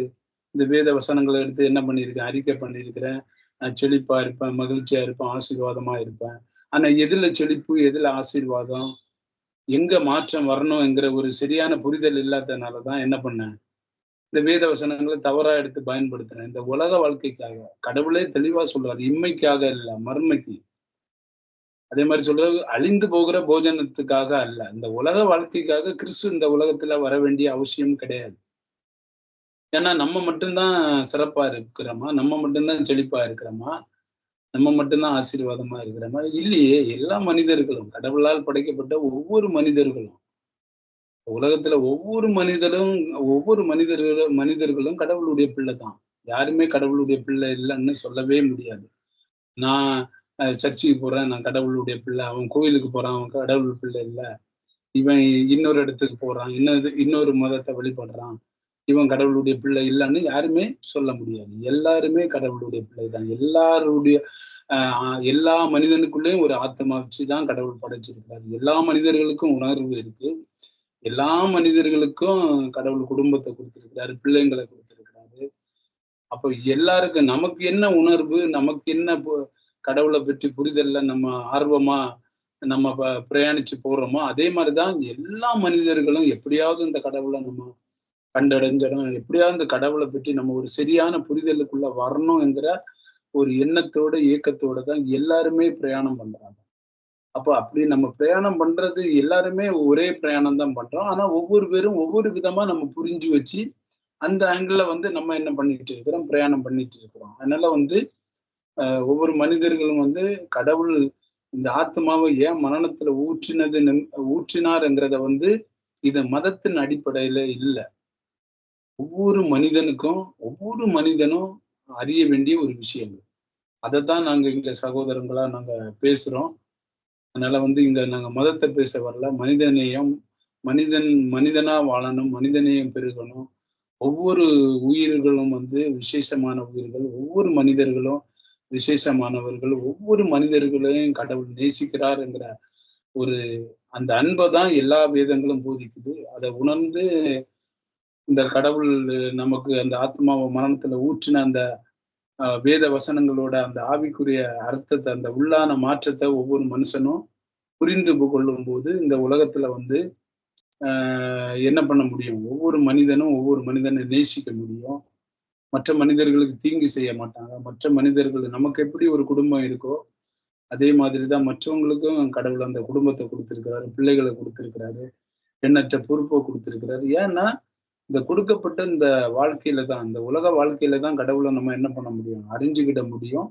இந்த வேத வசனங்களை எடுத்து என்ன பண்ணியிருக்கேன்? அறிக்கை பண்ணியிருக்கிறேன். நான் செழிப்பா இருப்பேன், மகிழ்ச்சியா இருப்பேன், ஆசீர்வாதமா இருப்பேன். ஆனா எதுல செழிப்பு, எதுல ஆசீர்வாதம், எங்க மாற்றம் வரணும்ங்கிற ஒரு சரியான புரிதல் இல்லாதனால தான் என்ன பண்ணேன்? இந்த வேத வசனங்களை தவறா எடுத்து பயன்படுத்தினேன். இந்த உலக வாழ்க்கைக்காக. கடவுளே தெளிவா சொல்றாரு. இம்மைக்காக இல்ல, மறுமைக்கு. அதே மாதிரி சொல்றது அழிந்து போகிற போஜனத்துக்காக அல்ல. இந்த உலக வாழ்க்கைக்காக கிறிஸ்து இந்த உலகத்துல வர வேண்டிய அவசியம் கிடையாது. ஏன்னா நம்ம மட்டும்தான் சிறப்பா இருக்கிறோமா? நம்ம மட்டும்தான் செழிப்பா இருக்கிறோமா? நம்ம மட்டும்தான் ஆசீர்வாதமா இருக்கிறோமா? இல்லையே. எல்லா மனிதர்களும் கடவுளால் படைக்கப்பட்ட ஒவ்வொரு மனிதர்களும் உலகத்துல ஒவ்வொரு மனிதர்களும் கடவுளுடைய பிள்ளை தான். யாருமே கடவுளுடைய பிள்ளை இல்லைன்னு சொல்லவே முடியாது. நான் சர்ச்சுக்கு போறேன், நான் கடவுளுடைய பிள்ளை. அவன் கோயிலுக்கு போறான், அவன் கடவுள் பிள்ளை இல்ல. இவன் இன்னொரு இடத்துக்கு போறான், இன்னொரு மதத்தை வழிபடுறான், இவன் கடவுளுடைய பிள்ளை இல்லைன்னு யாருமே சொல்ல முடியாது. எல்லாருமே கடவுளுடைய பிள்ளை தான். எல்லா மனிதனுக்குள்ளேயும் ஒரு ஆத்மா வச்சுதான் கடவுள் படைச்சிருக்கிறாரு. எல்லா மனிதர்களுக்கும் உணர்வு இருக்கு. எல்லா மனிதர்களுக்கும் கடவுள் குடும்பத்தை கொடுத்திருக்கிறாரு, பிள்ளைங்களை கொடுத்திருக்கிறாரு. அப்ப எல்லாருக்கும் நமக்கு என்ன உணர்வு, நமக்கு என்ன கடவுளை பற்றி புரிதல்ல நம்ம ஆர்வமா நம்ம பிரயாணிச்சு போறோமோ அதே மாதிரிதான் எல்லா மனிதர்களும் எப்படியாவது இந்த கடவுளை நம்ம கண்டடைஞ்சிடும், எப்படியாவது இந்த கடவுளை பற்றி நம்ம ஒரு சரியான புரிதலுக்குள்ள வரணும்ங்கிற ஒரு எண்ணத்தோட இயக்கத்தோட தான் எல்லாருமே பிரயாணம் பண்றாங்க. அப்போ அப்படி நம்ம பிரயாணம் பண்றது எல்லாருமே ஒரே பிரயாணம் தான் பண்றோம். ஆனா ஒவ்வொரு பேரும் ஒவ்வொரு விதமா நம்ம புரிஞ்சு வச்சு அந்த ஆங்கிள் வந்து நம்ம என்ன பண்ணிட்டு இருக்கிறோம்? பிரயாணம் பண்ணிட்டு இருக்கிறோம். அதனால வந்து ஒவ்வொரு மனிதர்களும் வந்து கடவுள் இந்த ஆத்மாவை ஏன் மரணத்துல ஊற்றினாருங்கிறத வந்து இது மதத்தின் அடிப்படையில இல்ல. ஒவ்வொரு மனிதனும் அறிய வேண்டிய ஒரு விஷயங்கள். அதைத்தான் நாங்க இங்க சகோதரங்களா நாங்க பேசுறோம். அதனால வந்து இங்க நாங்க மதத்தை பேச வரல. மனிதநேயம், மனிதனா வாழணும், மனிதநேயம் பெருகணும். ஒவ்வொரு உயிர்களும் வந்து விசேஷமான உயிர்கள், ஒவ்வொரு மனிதர்களும் விசேஷமானவர்கள், ஒவ்வொரு மனிதர்களையும் கடவுள் நேசிக்கிறார் என்கிற ஒரு அந்த அன்பை தான் எல்லா வேதங்களும் போதிக்குது. அதை உணர்ந்து இந்த கடவுள் நமக்கு அந்த ஆத்மாவை மரணத்துல ஊற்றின அந்த வேத வசனங்களோட அந்த ஆவிக்குரிய அர்த்தத்தை, அந்த உள்ளான மாற்றத்தை ஒவ்வொரு மனுஷனும் புரிந்து கொள்ளும் போது இந்த உலகத்துல வந்து என்ன பண்ண முடியும்? ஒவ்வொரு மனிதனை நேசிக்க முடியும். மற்ற மனிதர்களுக்கு தீங்கு செய்ய மாட்டாங்க. மற்ற மனிதர்கள் நமக்கு எப்படி ஒரு குடும்பம் இருக்கோ அதே மாதிரிதான் மற்றவங்களுக்கும் கடவுள் அந்த குடும்பத்தை கொடுத்திருக்கிறாரு, பிள்ளைகளை கொடுத்திருக்கிறாரு, எண்ணற்ற பொறுப்பை கொடுத்திருக்கிறாரு. ஏன்னா இந்த கொடுக்கப்பட்ட இந்த வாழ்க்கையில தான், இந்த உலக வாழ்க்கையில தான் கடவுளை நம்ம என்ன பண்ண முடியும்? அறிஞ்சுக்கிட முடியும்,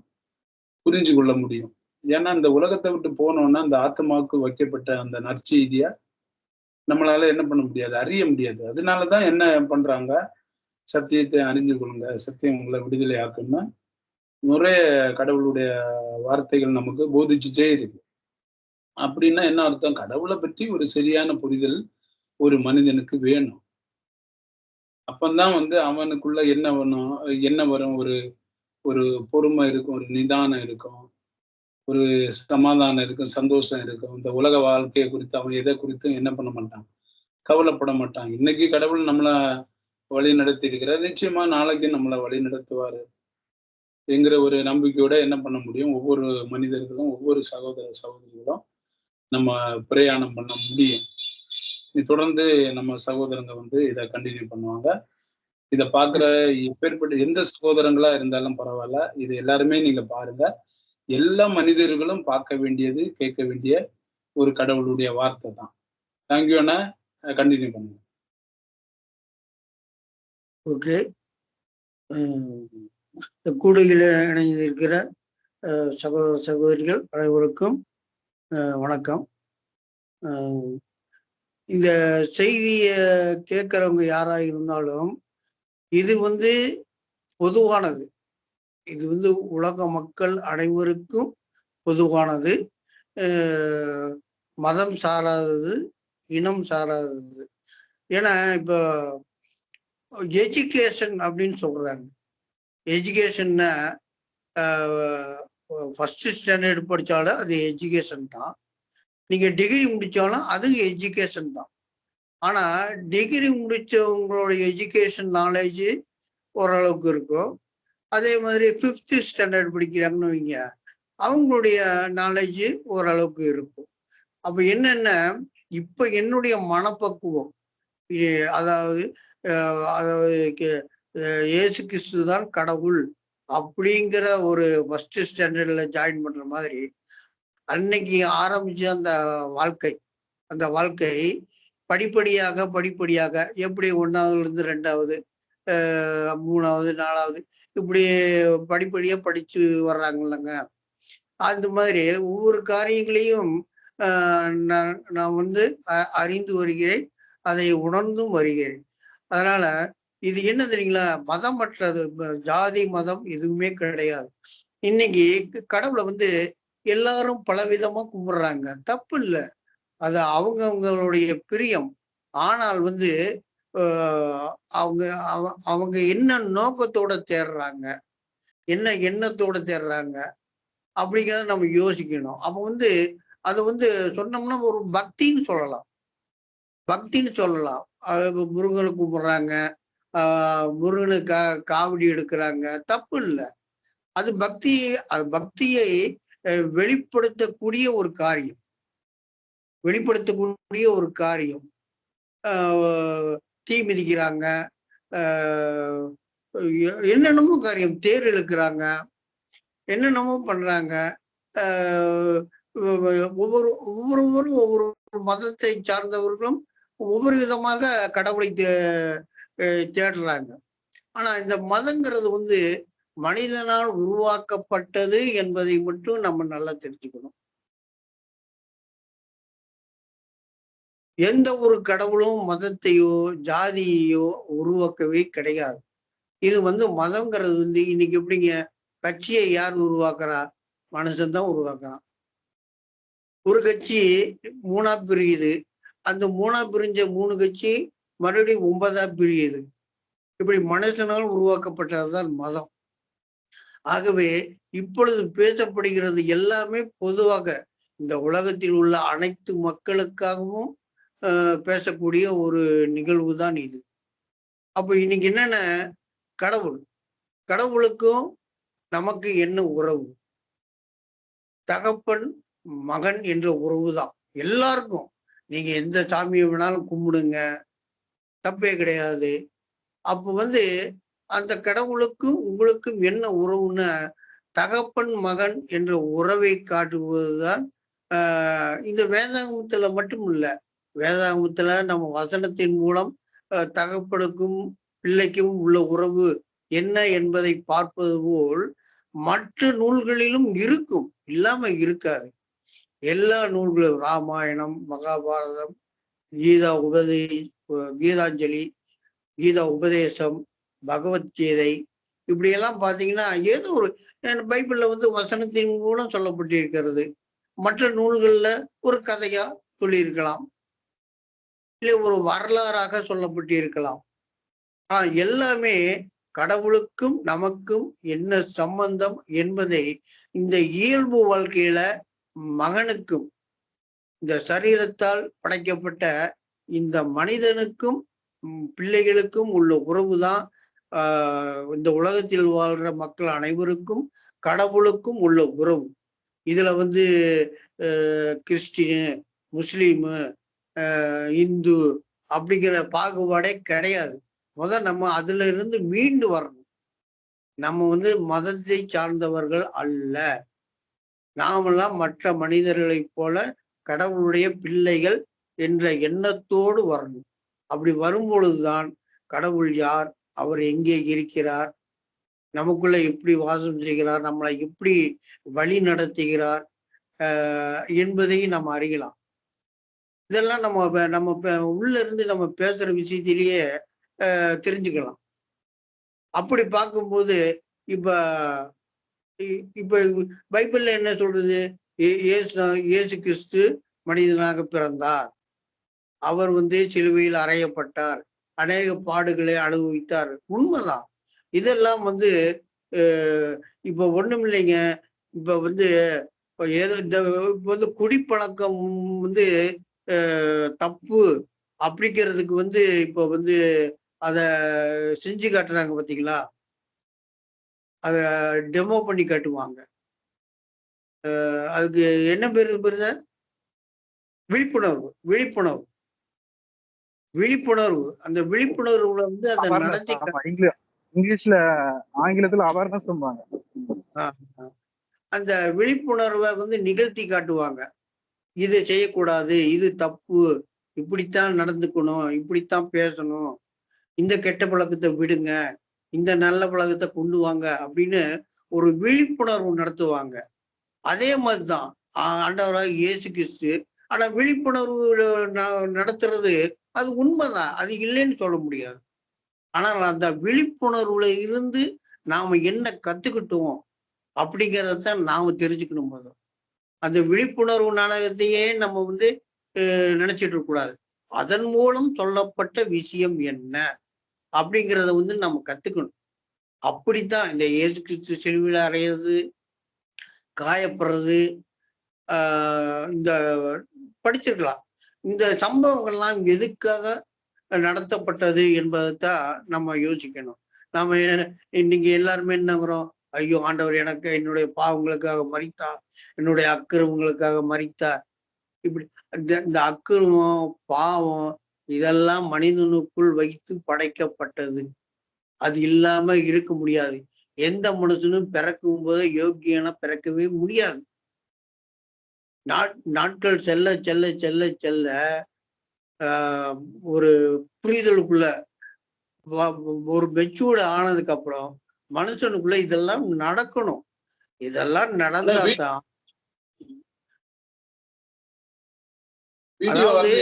புரிஞ்சு கொள்ள முடியும். ஏன்னா இந்த உலகத்தை விட்டு போனோம்னா அந்த ஆத்மாவுக்கு வைக்கப்பட்ட அந்த நற்செய்திய நம்மளால என்ன பண்ண முடியாது, அறிய முடியாது. அதனாலதான் என்ன பண்றாங்க, சத்தியத்தை அறிஞ்சு கொள்ளுங்க, சத்தியம் உங்களை விடுதலை ஆக்கும்னா நிறைய கடவுளுடைய வார்த்தைகள் நமக்கு போதிச்சுட்டே இருக்கு. அப்படின்னா என்ன அர்த்தம், கடவுளை பற்றி ஒரு சரியான புரிதல் ஒரு மனிதனுக்கு வேணும். அப்பந்தான் அவனுக்குள்ள என்ன வரும், ஒரு ஒரு பொறுமை இருக்கும், ஒரு நிதானம் இருக்கும், ஒரு சமாதானம் இருக்கும், சந்தோஷம் இருக்கும். இந்த உலக வாழ்க்கையை குறித்து அவன் எதை குறித்தும் என்ன பண்ண மாட்டான், கவலைப்பட மாட்டான். இன்னைக்கு கடவுள் நம்மள வழி நடத்தி இருக்கிறார், நிச்சயமா நாளைக்கு நம்மளை வழி நடத்துவாரு என்கிற ஒரு நம்பிக்கையோட என்ன பண்ண முடியும், ஒவ்வொரு மனிதர்களும் ஒவ்வொரு சகோதர சகோதரிகளும் நம்ம பிரயாணம் பண்ண முடியும். இது தொடர்ந்து நம்ம சகோதரங்க இதை கண்டினியூ பண்ணுவாங்க. இதை பார்க்குற எப்பேற்பட்ட எந்த சகோதரங்களா இருந்தாலும் பரவாயில்ல, இது எல்லாருமே நீங்க பாருங்க. எல்லா மனிதர்களும் பார்க்க வேண்டியது, கேட்க வேண்டிய ஒரு கடவுளுடைய வார்த்தை தான். தேங்க்யூ அண்ணா, கண்டினியூ பண்ணுங்க. ஓகே. கூடையில் இணைந்திருக்கிற சகோதர சகோதரிகள் அனைவருக்கும் வணக்கம். இந்த செய்திய கேட்கிறவங்க யாரா இருந்தாலும் இது பொதுவானது. இது உலக மக்கள் அனைவருக்கும் பொதுவானது. மதம் சாராதது, இனம் சாராதது. ஏன்னா இப்போ எஜுகேஷன் அப்படின்னு சொல்றாங்க. எஜுகேஷன்னா ஃபர்ஸ்ட் ஸ்டாண்டர்ட் படிச்சாலும் அது எஜுகேஷன் தான். நீங்க டிகிரி முடிச்சாலும் அது எஜுகேஷன் தான். ஆனா டிகிரி முடிச்சவங்களோட எஜுகேஷன் நாலேஜ் ஓரளவுக்கு இருக்கும். அதே மாதிரி 5th ஸ்டாண்டர்ட் படிக்கிறாங்கன்னு வைங்க, அவங்களுடைய நாலேஜ் ஓரளவுக்கு இருக்கும். அப்ப என்னன்னா, இப்ப என்னுடைய மனப்பக்குவம் அதாவது இயேசு கிறிஸ்து தான் கடவுள் அப்படிங்கிற ஒரு ஃபர்ஸ்ட் ஸ்டாண்டர்ட்ல ஜாயின் பண்ற மாதிரி அன்னைக்கு ஆரம்பிச்ச அந்த வாழ்க்கை படிப்படியாக எப்படி 1ஆவதுல இருந்து 2ஆவது 3ஆவது 4ஆவது இப்படி படிப்படியா படிச்சு வர்றாங்கல்லங்க. அந்த மாதிரி ஒவ்வொரு காரியங்களையும் நான் அறிந்து வருகிறேன், அதை உணர்ந்தும் வருகிறேன். அதனால இது என்ன தெரியுங்களா, மதமற்றது, ஜாதி மதம் எதுவுமே கிடையாது. இன்னைக்கு கடவுளை எல்லாரும் பலவிதமா கும்பிடுறாங்க, தப்பு இல்லை, அது அவங்களுடைய பிரியம். ஆனால் அவங்க என்ன நோக்கத்தோட தேடுறாங்க, என்ன எண்ணத்தோட தேடுறாங்க அப்படிங்கிறத நம்ம யோசிக்கணும். அப்ப அதை சொன்னோம்னா ஒரு பக்தின்னு சொல்லலாம். முருகனை கும்பிடுறாங்க, முருகனுக்கு காவடி எடுக்கிறாங்க, தப்பு இல்லை. அது பக்தியை வெளிப்படுத்தக்கூடிய ஒரு காரியம். தீ மிதிக்கிறாங்க, என்னென்னமோ காரியம், தேர் இழுக்கிறாங்க, என்னென்னமோ பண்றாங்க. ஒவ்வொருவரும் ஒவ்வொரு மதத்தை சார்ந்தவர்களும் ஒவ்வொரு விதமாக கடவுளை தேடுறாங்க. ஆனா இந்த மதங்கிறது மனிதனால் உருவாக்கப்பட்டது என்பதை மட்டும் நம்ம நல்லா தெரிஞ்சுக்கணும். எந்த ஒரு கடவுளும் மதத்தையோ ஜாதியையோ உருவாக்கவே கிடையாது. இது மதங்கிறது இன்னைக்கு எப்படிங்க, கட்சியை யார் உருவாக்குறா, மனுஷன் தான் உருவாக்குறான். ஒரு கட்சி 3ஆ பிரியுது, அந்த 3ஆ பிரிஞ்ச 3 கட்சி மறுபடியும் 9ஆ பிரியுது. இப்படி மனுஷனால் உருவாக்கப்பட்டதுதான் மதம். ஆகவே இப்பொழுது பேசப்படுகிறது எல்லாமே பொதுவாக இந்த உலகத்தில் உள்ள அனைத்து மக்களுக்காகவும் பேசக்கூடிய ஒரு நிகழ்வு தான் இது. அப்ப இன்னைக்கு என்னன்னா, கடவுளுக்கும் நமக்கு என்ன உறவு, தகப்பன் மகன் என்ற உறவு தான் எல்லாருக்கும். நீங்க எந்த சாமியை வேணாலும் கும்பிடுங்க, தப்பே கிடையாது. அப்ப அந்த கடவுளுக்கும் உங்களுக்கும் என்ன உறவுன்னா, தகப்பன் மகன் என்ற உறவை காட்டுவதுதான் இந்த வேதாகமத்துல மட்டும் இல்ல, வேதாகமத்துல நம்ம வசனத்தின் மூலம் தகப்பனுக்கும் பிள்ளைக்கும் உள்ள உறவு என்ன என்பதை பார்ப்பது போல் மற்ற நூல்களிலும் இருக்கும், இல்லாம இருக்காது. எல்லா நூல்களும் ராமாயணம், மகாபாரதம், கீதா கீதாஞ்சலி, கீதா உபதேசம், பகவத்கீதை, இப்படியெல்லாம் பார்த்தீங்கன்னா ஏதோ ஒரு பைபிள்ல வந்து வசனத்தின் மூலம் சொல்லப்பட்டிருக்கிறது. மற்ற நூல்கள்ல ஒரு கதையா சொல்லியிருக்கலாம், இல்லை ஒரு வரலாறாக சொல்லப்பட்டிருக்கலாம். எல்லாமே கடவுளுக்கும் நமக்கும் என்ன சம்பந்தம் என்பதை இந்த இயல்பு வாழ்க்கையில மகனுக்கும் இந்த சரீரத்தால் படைக்கப்பட்ட இந்த மனிதனுக்கும் பிள்ளைகளுக்கும் உள்ள உறவுதான் இந்த உலகத்தில் வாழ்ற மக்கள் அனைவருக்கும் கடவுளுக்கும் உள்ள உறவு. இதுல வந்து கிறிஸ்டினு, முஸ்லீமு, இந்து அப்படிங்கிற பாகுபாடே கிடையாது. நம்ம அதுல இருந்து மீண்டு வரணும். நம்ம வந்து மதத்தை சார்ந்தவர்கள் அல்ல, நாமெல்லாம் மற்ற மனிதர்களைப் போல கடவுளுடைய பிள்ளைகள் என்ற எண்ணத்தோடு வரணும். அப்படி வரும்பொழுதுதான் கடவுள் யார், அவர் எங்கே இருக்கிறார், நமக்குள்ள எப்படி வாசம் செய்கிறார், நம்மளை எப்படி வழி நடத்துகிறார் என்பதை நம்ம அறியலாம். இதெல்லாம் நம்ம உள்ள இருந்து நம்ம பேசுற விஷயத்திலேயே தெரிஞ்சுக்கலாம். அப்படி பார்க்கும்போது இப்ப இப்ப பைபிள்ல என்ன சொல்றது, இயேசு கிறிஸ்து மனிதனாக பிறந்தார், அவர் வந்து சிலுவையில் அறையப்பட்டார், அநேக பாடுகளை அனுபவித்தார். உண்மைதான். இதெல்லாம் வந்து இப்ப ஒண்ணும் இல்லைங்க. இப்ப வந்து ஏதோ இந்த வந்து குடிப்பழக்கம் வந்து தப்பு அப்படிங்கிறதுக்கு வந்து இப்ப வந்து அத செஞ்சு காட்டுறாங்க பாத்தீங்களா, அத டெமோ பண்ணி காட்டுவாங்க. அதுக்கு என்ன பேரு சார்? விழிப்புணர்வு. அந்த விழிப்புணர்வுல வந்து அதை நடத்தி இங்கிலீஷ்ல, ஆங்கிலத்துல அவேர்னஸ் சொல்லுவாங்க. அந்த விழிப்புணர்வை வந்து நிகழ்த்தி காட்டுவாங்க. இது செய்யக்கூடாது, இது தப்பு, இப்படித்தான் நடந்துக்கணும், இப்படித்தான் பேசணும், இந்த கெட்ட பழக்கத்தை விடுங்க, இந்த நல்ல பழக்கத்தை கொண்டு வாங்க அப்படின்னு ஒரு விழிப்புணர்வு நடத்துவாங்க. அதே மாதிரிதான் ஆண்டவராக இயேசு கிறிஸ்து. ஆனா விழிப்புணர்வு நடத்துறது அது உண்மைதான், அது இல்லைன்னு சொல்ல முடியாது. ஆனால் அந்த விழிப்புணர்வுல இருந்து நாம என்ன கத்துக்கிட்டோம் அப்படிங்கிறதான் நாம தெரிஞ்சுக்கணும். போதும் அந்த விழிப்புணர்வு நாடகத்தையே நம்ம வந்து நினைச்சிட்டு இருக்க கூடாது. அதன் மூலம் சொல்லப்பட்ட விஷயம் என்ன அப்படிங்கிறத வந்து நம்ம கத்துக்கணும். அப்படித்தான் இந்த இயேசு கிறிஸ்து சிலுவையில் அறையிறது, காயப்படுறது, இந்த படிச்சிருக்கலாம். இந்த சம்பவங்கள்லாம் எதுக்காக நடத்தப்பட்டது என்பதைத்தான் நம்ம யோசிக்கணும். நாம இன்னைக்கு எல்லாருமே என்னங்கிறோம், ஐயோ ஆண்டவர் எனக்கு என்னுடைய பாவங்களுக்காக மரித்தார், என்னுடைய அக்கிரமங்களுக்காக மரித்தார். இப்படி இந்த அக்கிரமம், பாவம் இதெல்லாம் மனிதனுக்குள் வைத்து படைக்கப்பட்டது. அது இல்லாம இருக்க முடியாது. எந்த மனுஷனும் பிறக்கும் போது யோக்கியனா பிறக்கவே முடியாது. நாட்கள் செல்ல செல்ல செல்ல செல்ல ஒரு புரிதலுக்குள்ள ஒரு மெச்சூர்டு ஆனதுக்கு அப்புறம் மனுஷனுக்குள்ள இதெல்லாம் நடக்கணும். இதெல்லாம் நடந்தாதான். அதாவது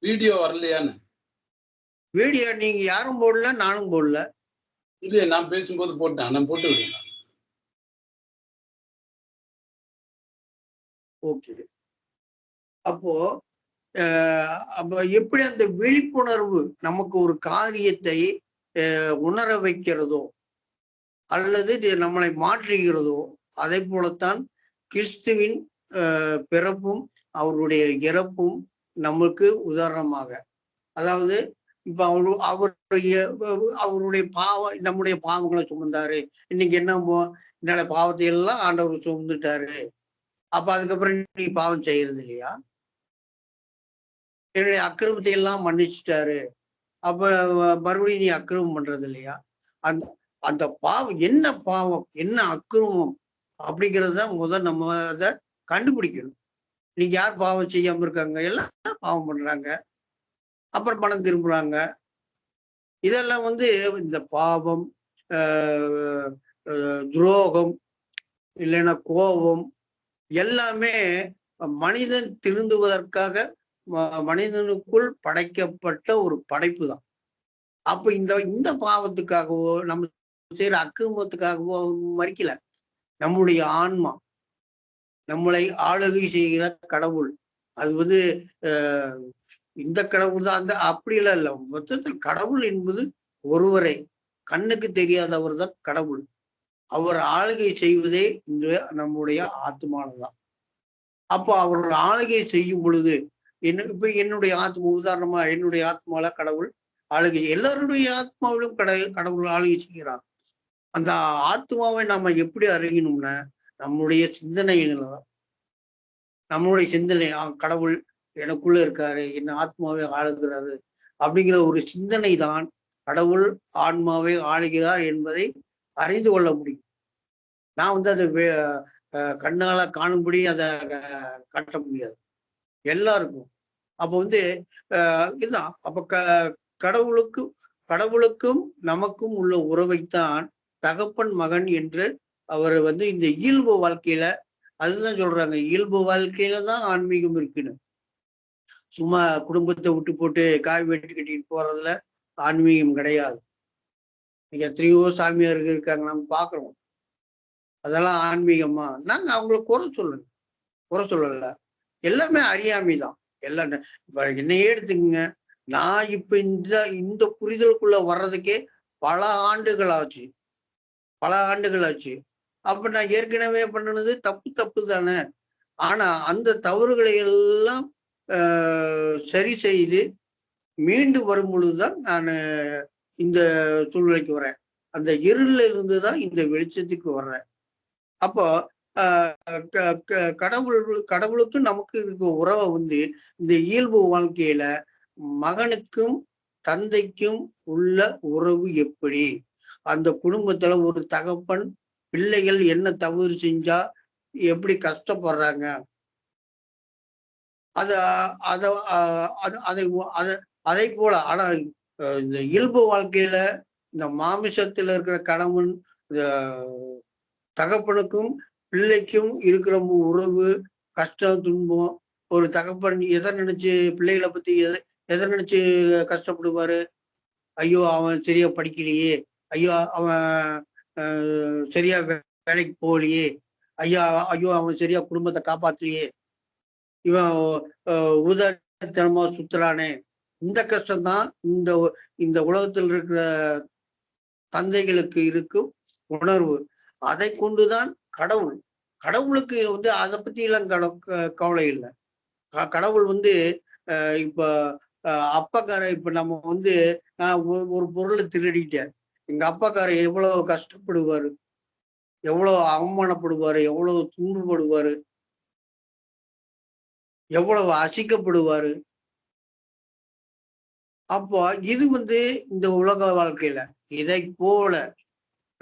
வீடியோ வரலையான்னு, வீடியோ நீங்க யாரும் போடல, நானும் போடல. இல்லையா? நான் பேசும்போது போட்டேன், நான் போட்டு விடுங்க. ஓகே. அப்போ எப்படி அந்த விழிப்புணர்வு நமக்கு ஒரு காரியத்தை உணர வைக்கிறதோ அல்லது நம்மளை மாற்றுகிறதோ, அதை போலத்தான் கிறிஸ்துவின் பிறப்பும் அவருடைய இறப்பும் நமக்கு உதாரணமாக. அதாவது இப்ப அவருடைய நம்முடைய பாவங்களை சுமந்தாரு. இன்னைக்கு என்னோட பாவத்தை எல்லாம் ஆண்டவர் சுமந்துட்டாரு. அப்ப அதுக்கப்புறம் நீ பாவம் செய்யறது இல்லையா? என்னுடைய அக்கிரமத்தை எல்லாம் மன்னிச்சுட்டாரு, அப்ப மறுபடியும் நீ அக்கிரமம் பண்றது இல்லையா? அந்த பாவம் என்ன, பாவம் என்ன, அக்கிரமம் அப்படிங்கிறது தான் நம்ம அதை கண்டுபிடிக்கணும். இன்னைக்கு யார் பாவம் செய்யாம இருக்காங்க? எல்லாம் பாவம் பண்றாங்க, அப்புறம் பணம் திரும்புறாங்க. இதெல்லாம் வந்து இந்த பாவம், துரோகம், இல்லைன்னா கோபம், எல்லாமே மனிதன் திருந்துவதற்காக மனிதனுக்குள் படைக்கப்பட்ட ஒரு படைப்பு தான். அப்ப இந்த பாவத்துக்காகவோ நம்ம செய்யற அக்கிரமத்துக்காகவோ மறிக்கல. நம்முடைய ஆன்மா, நம்மளை ஆளுகை செய்கிற கடவுள், அது இந்த கடவுள் தான் அந்த அப்படிலாம் இல்லை. மொத்தத்தில் கடவுள் என்பது ஒருவரே, கண்ணுக்கு தெரியாதவர் தான் கடவுள். அவர் ஆளுகை செய்வதே இந்த நம்முடைய ஆத்மானதான். அப்போ அவர் ஆளுகை செய்யும் பொழுது இப்ப என்னுடைய ஆத்மா, உதாரணமா என்னுடைய ஆத்மால கடவுள் ஆளுகை, எல்லாருடைய ஆத்மாவிலும் கடவுள் ஆளுகை செய்கிறார். அந்த ஆத்மாவை நாம எப்படி அறியணும்னா நம்முடைய சிந்தனையில்தான். நம்மளுடைய சிந்தனை, கடவுள் எனக்குள்ள இருக்காரு, என் ஆத்மாவை ஆளுகிறாரு அப்படிங்கிற ஒரு சிந்தனை தான் கடவுள் ஆன்மாவை ஆளுகிறார் என்பதை அறிந்து கொள்ள முடியும். நான் அதை கண்ணால காணும்படி அதை காட்ட முடியாது எல்லாருக்கும். அப்போ இதுதான். அப்ப கடவுளுக்கும் நமக்கும் உள்ள உறவைத்தான் தகப்பன் மகன் என்று அவர் இந்த இயல்பு வாழ்க்கையில அதுதான் சொல்றாங்க. இயல்பு வாழ்க்கையில தான் ஆன்மீகம் இருக்குன்னு. சும்மா குடும்பத்தை விட்டு போட்டு காய் வெட்டி கட்டிட்டு போறதுல ஆன்மீகம் கிடையாது. நீங்க எத்தனையோ சாமியார்கள் இருக்காங்க, நம்ம பாக்குறோம். அதெல்லாம் ஆன்மீகமா? நாங்க அவங்கள குறை சொல்லல. எல்லாமே அறியாமைதான். எல்லாம் என்னையே எடுத்துக்கங்க. நான் இப்ப இந்த புரிதலுக்குள்ள வர்றதுக்கே பல ஆண்டுகள் ஆச்சு. அப்ப நான் ஏற்கனவே பண்ணினது தப்பு தானே. ஆனா அந்த தவறுகளை எல்லாம் சரி செய்து மீண்டு வரும் பொழுதுதான் நான் இந்த சூழ்நிலைக்கு வரேன். அந்த இருளில் இருந்துதான் இந்த வெளிச்சத்துக்கு வர்றேன். அப்போ கடவுளுக்கு நமக்கு இருக்க உறவை இந்த இயல்பு வாழ்க்கையில மகனுக்கும் தந்தைக்கும் உள்ள உறவு எப்படி, அந்த குடும்பத்துல ஒரு தகப்பன் பிள்ளைகள் என்ன தவறு செஞ்சா எப்படி கஷ்டப்படுறாங்க, அதை போல. ஆனா இந்த இயல்பு வாழ்க்கையில இந்த மாமிசத்துல இருக்கிற கணவன் தகப்பனுக்கும் பிள்ளைக்கும் இருக்கிற உறவு, கஷ்டம், துன்பம், ஒரு தகப்பன் எதை நினைச்சு பிள்ளைகளை பத்தி எதை நினைச்சு கஷ்டப்படுவாரு? ஐயோ அவன் சரியா படிக்கலையே, ஐயோ அவன் சரியா வேலைக்கு போகலையே, ஐயோ அவன் சரியா குடும்பத்தை காப்பாத்தலையே, இவன் உதாரணமா சுத்துறானே. இந்த கஷ்டம்தான் இந்த உலகத்தில் இருக்கிற தந்தைகளுக்கு இருக்கும் உணர்வு. அதை கொண்டுதான் கடவுளுக்கு அதை பத்தி எல்லாம் கவலை இல்லை. கடவுள் இப்ப அப்பாக்கார, இப்ப நம்ம நான் ஒரு பொருளை திருடிட்டேன், எங்க அப்பாக்கார எவ்வளவு கஷ்டப்படுவாரு, எவ்வளவு அவமானப்படுவாரு, எவ்வளவு துன்பப்படுவாரு, எவ்வளவு அசிக்கப்படுவாரு. அப்போ இது இந்த உலக வாழ்க்கையில இதை போல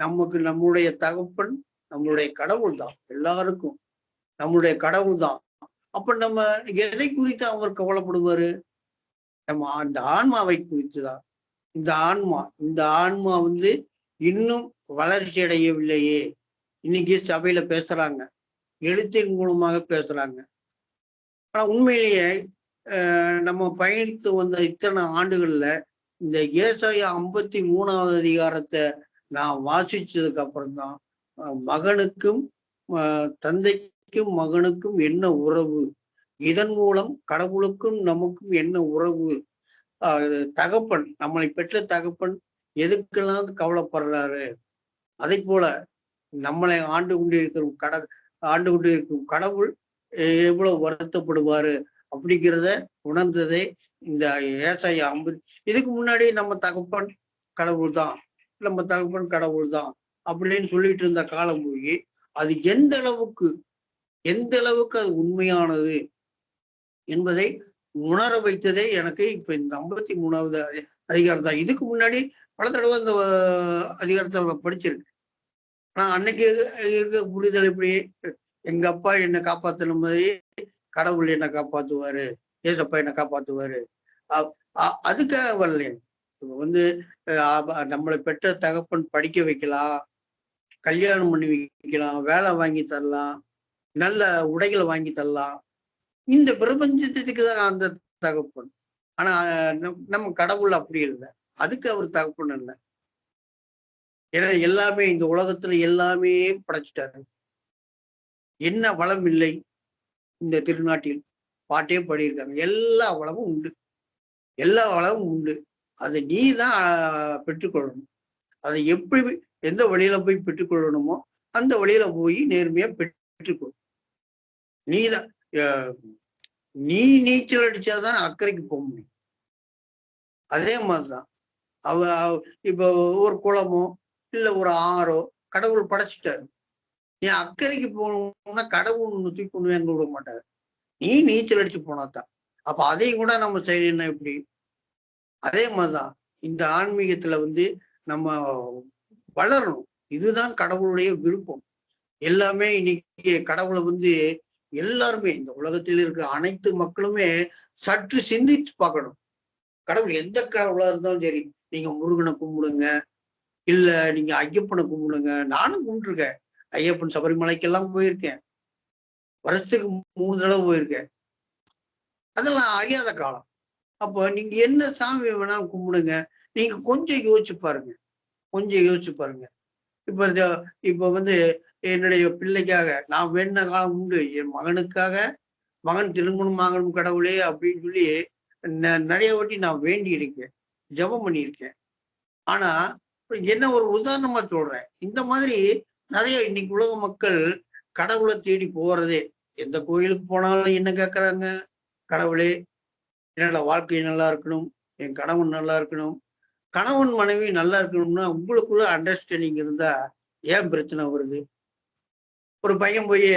நம்முடைய தகப்பன் நம்மளுடைய கடவுள் தான். எல்லாருக்கும் நம்மளுடைய கடவுள் தான். அப்ப நம்ம எதை குறித்து அவர் கவலைப்படுவாரு? நம்ம அந்த ஆன்மாவை குறித்துதான். இந்த ஆன்மா இன்னும் வளர்ச்சி அடையவில்லையே. இன்னைக்கு சபையில பேசுறாங்க, எழுத்தின் மூலமாக பேசுறாங்க. ஆனா உண்மையிலேயே நம்ம பயணித்து வந்த இத்தனை ஆண்டுகள்ல இந்த ஏசாயா 53வது அதிகாரத்தை நான் வாசிச்சதுக்கு அப்புறம்தான் மகனுக்கும் தந்தைக்கும் மகனுக்கும் என்ன உறவு, இதன் மூலம் கடவுளுக்கும் நமக்கும் என்ன உறவு, தகப்பன் நம்மளை பெற்ற தகப்பன் எதுக்கெல்லாம் கவலைப்படுறாரு, அதை போல நம்மளை ஆண்டு கொண்டிருக்கும் கடவுள் எவ்வளவு வருத்தப்படுவாரு அப்படிங்கிறத உணர்ந்ததே இந்த ஏசாயா 50. இதுக்கு முன்னாடி நம்ம தகப்பன் கடவுள் தான் அப்படின்னு சொல்லிட்டு இருந்த காலம் போய் அது எந்த அளவுக்கு அது உண்மையானது என்பதை உணர வைத்ததே எனக்கு இப்ப இந்த 53வது அதிகாரம் தான். இதுக்கு முன்னாடி பல தடவை இந்த அதிகாரத்தை படிச்சிருக்கேன். ஆனா அன்னைக்கு இருக்க புரிதல் எப்படி, எங்க அப்பா என்னை காப்பாத்தின மாதிரி கடவுள் என்னை காப்பாத்துவாரு, ஏசப்பா என்னை காப்பாத்துவாரு, அதுக்காக வரல. இப்ப நம்மளை பெற்ற தகப்பன் படிக்க வைக்கலாம், கல்யாணம் பண்ணி வைக்கலாம், வேலை வாங்கி தரலாம், நல்ல உடைகளை வாங்கி தரலாம். இந்த பிரபஞ்சத்துக்கு தான் அந்த தகப்பன். ஆனா நம்ம கடவுள் அப்படி இல்லை. அதுக்கு அவர் தகப்பன் இல்லை. ஏன்னா எல்லாமே இந்த உலகத்துல எல்லாமே படைச்சிட்டாரு. என்ன வளம் இல்லை இந்த திருநாட்டில்? பாட்டே பாடியிருக்காங்க. எல்லா வளமும் உண்டு, எல்லா வளமும் உண்டு. அதை நீ தான் பெற்றுக்கொள்ளணும். அதை எப்படி எந்த வழியில போய் பெற்றுக்கொள்ளணுமோ அந்த வழியில போய் நேர்மையா பெற்றுக்கொள். நீதான் நீ நீச்சல் அடிச்சாதான் அக்கறைக்கு போக முடியும். அதே மாதிரிதான் இப்ப ஒரு குளமோ இல்ல ஒரு ஆறோ கடவுள் படைச்சிட்டாரு. நீ அக்கறைக்கு போகணும்னா கடவுள் தூக்கி கொண்டு எங்க விட மாட்டாரு. நீ நீச்சல் அடிச்சு போனாதான். அப்ப அதையும் கூட நம்ம செய்யணும். எப்படி? அதே மாதிரிதான் இந்த ஆன்மீகத்துல நம்ம வளரணும். இதுதான் கடவுளுடைய விருப்பம். எல்லாமே இன்னைக்கு கடவுளை எல்லாருமே இந்த உலகத்தில் இருக்கிற அனைத்து மக்களுமே சற்று சிந்திச்சு பார்க்கணும். கடவுள் எந்த கடவுளா இருந்தாலும் சரி, நீங்க முருகனை கும்பிடுங்க, இல்ல நீங்க ஐயப்பனை கும்பிடுங்க. நானும் கும்பிட்டுருக்கேன். ஐயப்பன் சபரிமலைக்கெல்லாம் போயிருக்கேன். வருஷத்துக்கு 3 தடவை போயிருக்கேன். அதெல்லாம் அறியாத காலம். அப்போ நீங்க என்ன சாமி வேணா கும்பிடுங்க. நீங்க கொஞ்சம் யோசிச்சு பாருங்க, கொஞ்சம் யோசிச்சு பாருங்க. இப்ப என்னுடைய பிள்ளைக்காக நான் வேண்டின காலம் உண்டு. என் மகனுக்காக, மகன் திருமணம் ஆகணும் கடவுளே அப்படின்னு சொல்லி நிறைய வாட்டி நான் வேண்டி இருக்கேன், ஜெபம் பண்ணியிருக்கேன். ஆனா என்ன ஒரு உதாரணமா சொல்றேன். இந்த மாதிரி நிறைய இன்னைக்கு உலக மக்கள் கடவுளை தேடி போறதே. எந்த கோயிலுக்கு போனாலும் என்ன கேட்கறாங்க? கடவுளே என்னோட வாழ்க்கை நல்லா இருக்கணும், என் கணவன் நல்லா இருக்கணும். கணவன் மனைவி நல்லா இருக்கணும்னா உங்களுக்குள்ள அண்டர்ஸ்டாண்டிங் இருந்தா ஏன் பிரச்சனை வருது? ஒரு பையன் போய்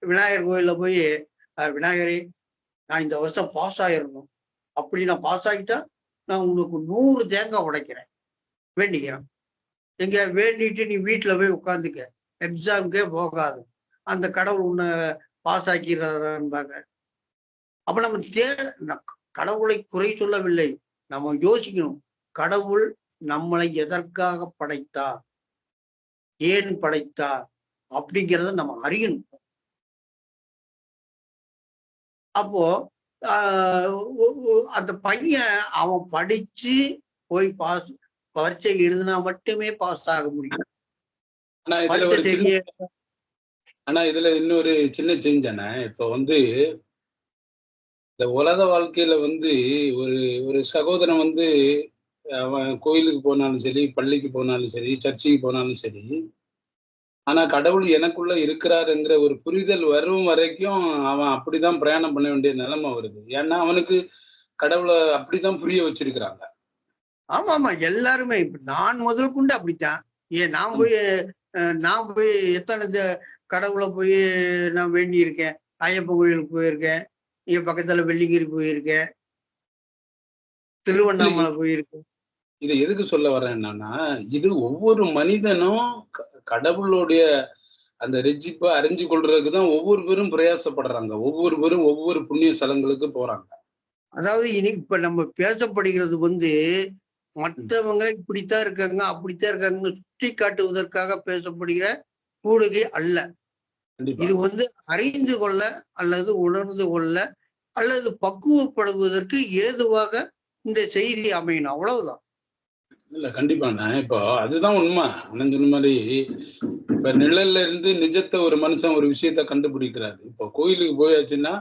விநாயகர் கோயில்ல போய், விநாயகரே நான் இந்த வருஷம் பாஸ் ஆயிடணும், அப்படி நான் பாஸ் ஆகிட்டா நான் உனக்கு 100 தேங்காய் உடைக்கிறேன் வேண்டிக்கிறேன். எங்க வேண்டிட்டு நீ வீட்டுல போய் உட்காந்துக்க, எக்ஸாமுக்கே போகாது, அந்த கடவுள் உன்னை பாஸ் ஆக்கிறாரான்பாங்க. அப்ப நம்ம கடவுளை குறை சொல்லவில்லை, நம்ம யோசிக்கணும். கடவுள் நம்மளை எதற்காக படைத்தார், ஏன் படைத்தார் அப்படிங்கிறத நம்ம அறியணும். அப்போ அந்த பையன் அவன் படிச்சு போய் பரீட்சை எழுதினா மட்டுமே பாஸ் ஆக முடியும். ஆனா இதுல இன்னொரு சின்ன சேஞ்ச் அண்ணா. இப்ப இந்த உலக வாழ்க்கையில ஒரு ஒரு சகோதரன் அவன் கோயிலுக்கு போனாலும் சரி, பள்ளிக்கு போனாலும் சரி, சர்ச்சுக்கு போனாலும் சரி, ஆனா கடவுள் எனக்குள்ள இருக்கிறாருங்கிற ஒரு புரிதல் வரும் வரைக்கும் அவன் அப்படிதான் பிரயாணம் பண்ண வேண்டிய நிலைமை வருது. ஏன்னா அவனுக்கு கடவுளை அப்படிதான் புரிய வச்சிருக்கிறாங்க. ஆமா ஆமா, எல்லாருமே. இப்ப நான் முதல் கொண்டு அப்படித்தான். நான் போய் எத்தனை கடவுளை போய் நான் வேண்டி இருக்கேன். ஐயப்பன் கோயிலுக்கு போயிருக்கேன், இங்க பக்கத்துல வெள்ளிங்கிரி போயிருக்கேன், திருவண்ணாமலை போயிருக்கேன். இதை எதுக்கு சொல்ல வர்றேன் என்னன்னா, இது ஒவ்வொரு மனிதனும் கடவுளுடைய அந்த ரெஜிப்பை அறிஞ்சு கொள்றதுக்கு தான் ஒவ்வொரு பேரும் பிரயாசப்படுறாங்க. ஒவ்வொரு பேரும் ஒவ்வொரு புண்ணிய ஸ்தலங்களுக்கு போறாங்க. அதாவது இப்ப நம்ம பேசப்படுகிறது மற்றவங்க இப்படித்தான் இருக்காங்க, அப்படித்தான் இருக்காங்கன்னு சுட்டி காட்டுவதற்காக பேசப்படுகிற கூடுகை அல்ல. இது அறிந்து கொள்ள அல்லது உணர்ந்து கொள்ள அல்லது பக்குவப்படுவதற்கு ஏதுவாக இந்த செய்தி அமையணும், அவ்வளவுதான். இல்ல கண்டிப்பாண்ணா. இப்போ அதுதான் உண்மை. அண்ணன் சொன்ன மாதிரி இப்ப நிழல்ல இருந்து நிஜத்தை ஒரு மனுஷன் ஒரு விஷயத்த கண்டுபிடிக்கிறாரு. இப்போ கோயிலுக்கு போயாச்சுன்னா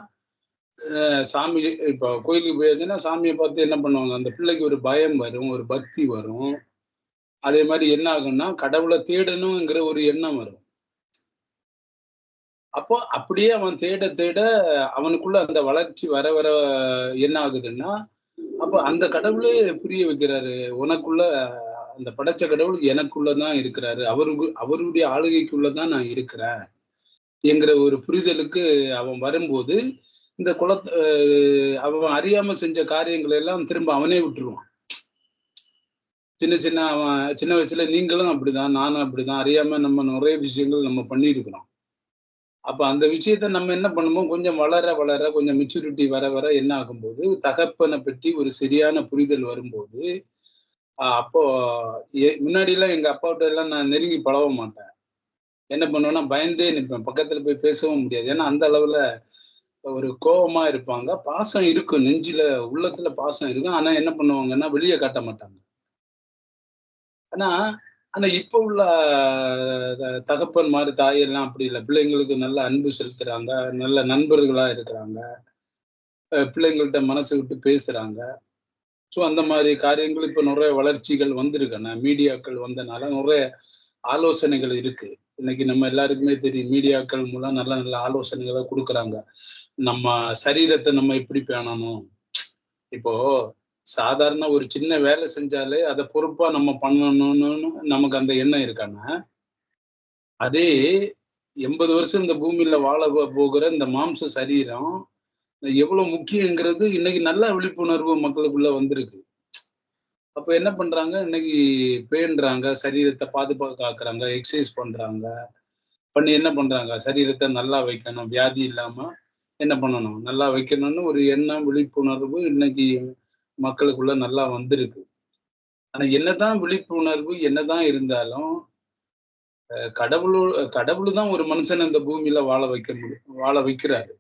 சாமி, இப்போ கோயிலுக்கு போயாச்சுன்னா சாமியை பார்த்து என்ன பண்ணுவாங்க, அந்த பிள்ளைக்கு ஒரு பயம் வரும், ஒரு பக்தி வரும். அதே மாதிரி என்ன ஆகும்னா கடவுளை தேடணுங்கிற ஒரு எண்ணம் வரும். அப்போ அப்படியே அவன் தேட தேட அவனுக்குள்ள அந்த வளர்ச்சி வர வர என்ன ஆகுதுன்னா, அப்ப அந்த கடவுளே புரிய வைக்கிறாரு, உனக்குள்ள அந்த படைச்ச கடவுள் எனக்குள்ளதான் இருக்கிறாரு, அவருடைய ஆளுகைக்குள்ளதான் நான் இருக்கிறேன் என்கிற ஒரு புரிதலுக்கு அவன் வரும்போது இந்த அவன் அறியாம செஞ்ச காரியங்களை எல்லாம் திரும்ப அவனே விட்டுருவான். அவன் சின்ன வயசுல நீங்களும் அப்படிதான், நானும் அப்படிதான், அறியாம நம்ம நிறைய விஷயங்கள் நம்ம பண்ணியிருக்கிறோம். அப்ப அந்த விஷயத்த நம்ம என்ன பண்ணுவோம், கொஞ்சம் வளர வளர, கொஞ்சம் மெச்சூரிட்டி வர வர என்ன ஆகும்போது, தகப்பனை பற்றி ஒரு சரியான புரிதல் வரும்போது அப்போ முன்னாடி எல்லாம் எங்க அப்பாவிட்ட எல்லாம் நான் நெருங்கி பழக மாட்டேன். என்ன பண்ணுவேன்னா பயந்தே நிற்பேன். பக்கத்துல போய் பேசவும் முடியாது. ஏன்னா அந்த அளவுல ஒரு கோவமா இருப்பாங்க. பாசம் இருக்கும் நெஞ்சில, உள்ளத்துல பாசம் இருக்கும். ஆனா என்ன பண்ணுவாங்கன்னா வெளிய காட்ட மாட்டாங்க. ஆனா ஆனா இப்ப உள்ள தகப்பன்மார், தாய் எல்லாம் அப்படி இல்ல. பிள்ளைங்களுக்கு நல்ல அன்பு செலுத்துறாங்க. நல்ல நண்பர்களா இருக்கிறாங்க. பிள்ளைங்கள்ட்ட மனசு விட்டு பேசுறாங்க. ஸோ அந்த மாரி காரியங்கள் இப்ப நெறைய வளர்ச்சிகள் வந்திருக்கு. மீடியாக்கள் வந்தனால நெறைய ஆலோசனைகள் இருக்கு. இன்னைக்கு நம்ம எல்லாருக்குமே தெரியும். மீடியாக்கள் மூலம் நல்ல நல்ல ஆலோசனைகள குடுக்குறாங்க. நம்ம சரீரத்த நம்ம எப்படி பேணணும்? இப்போ சாதாரண ஒரு சின்ன வேலை செஞ்சாலே அத பொறுப்பா நம்ம பண்ணணும்னு நமக்கு அந்த எண்ணம் இருக்காங்க. அதே 80 வருஷம் இந்த பூமியில வாழ போகிற இந்த மாம்ச சரீரம் எவ்வளவு முக்கியங்கிறது இன்னைக்கு நல்ல விழிப்புணர்வு மக்களுக்குள்ள வந்திருக்கு. அப்ப என்ன பண்றாங்க, இன்னைக்கு பேணுறாங்க, சரீரத்த பாதுகாக்குறாங்க, எக்சர்சைஸ் பண்றாங்க. பண்ணி என்ன பண்றாங்க, சரீரத்த நல்லா வைக்கணும், வியாதி இல்லாம என்ன பண்ணணும், நல்லா வைக்கணும்னு ஒரு எண்ணம், விழிப்புணர்வு இன்னைக்கு மக்களுக்குள்ள நல்லா வந்திருக்கு. ஆனா என்னதான் விழிப்புணர்வு என்னதான் இருந்தாலும், கடவுளு கடவுள் தான் ஒரு மனுஷன இந்த பூமியில வாழ வைக்க முடியும். வாழ வைக்கிறாரு.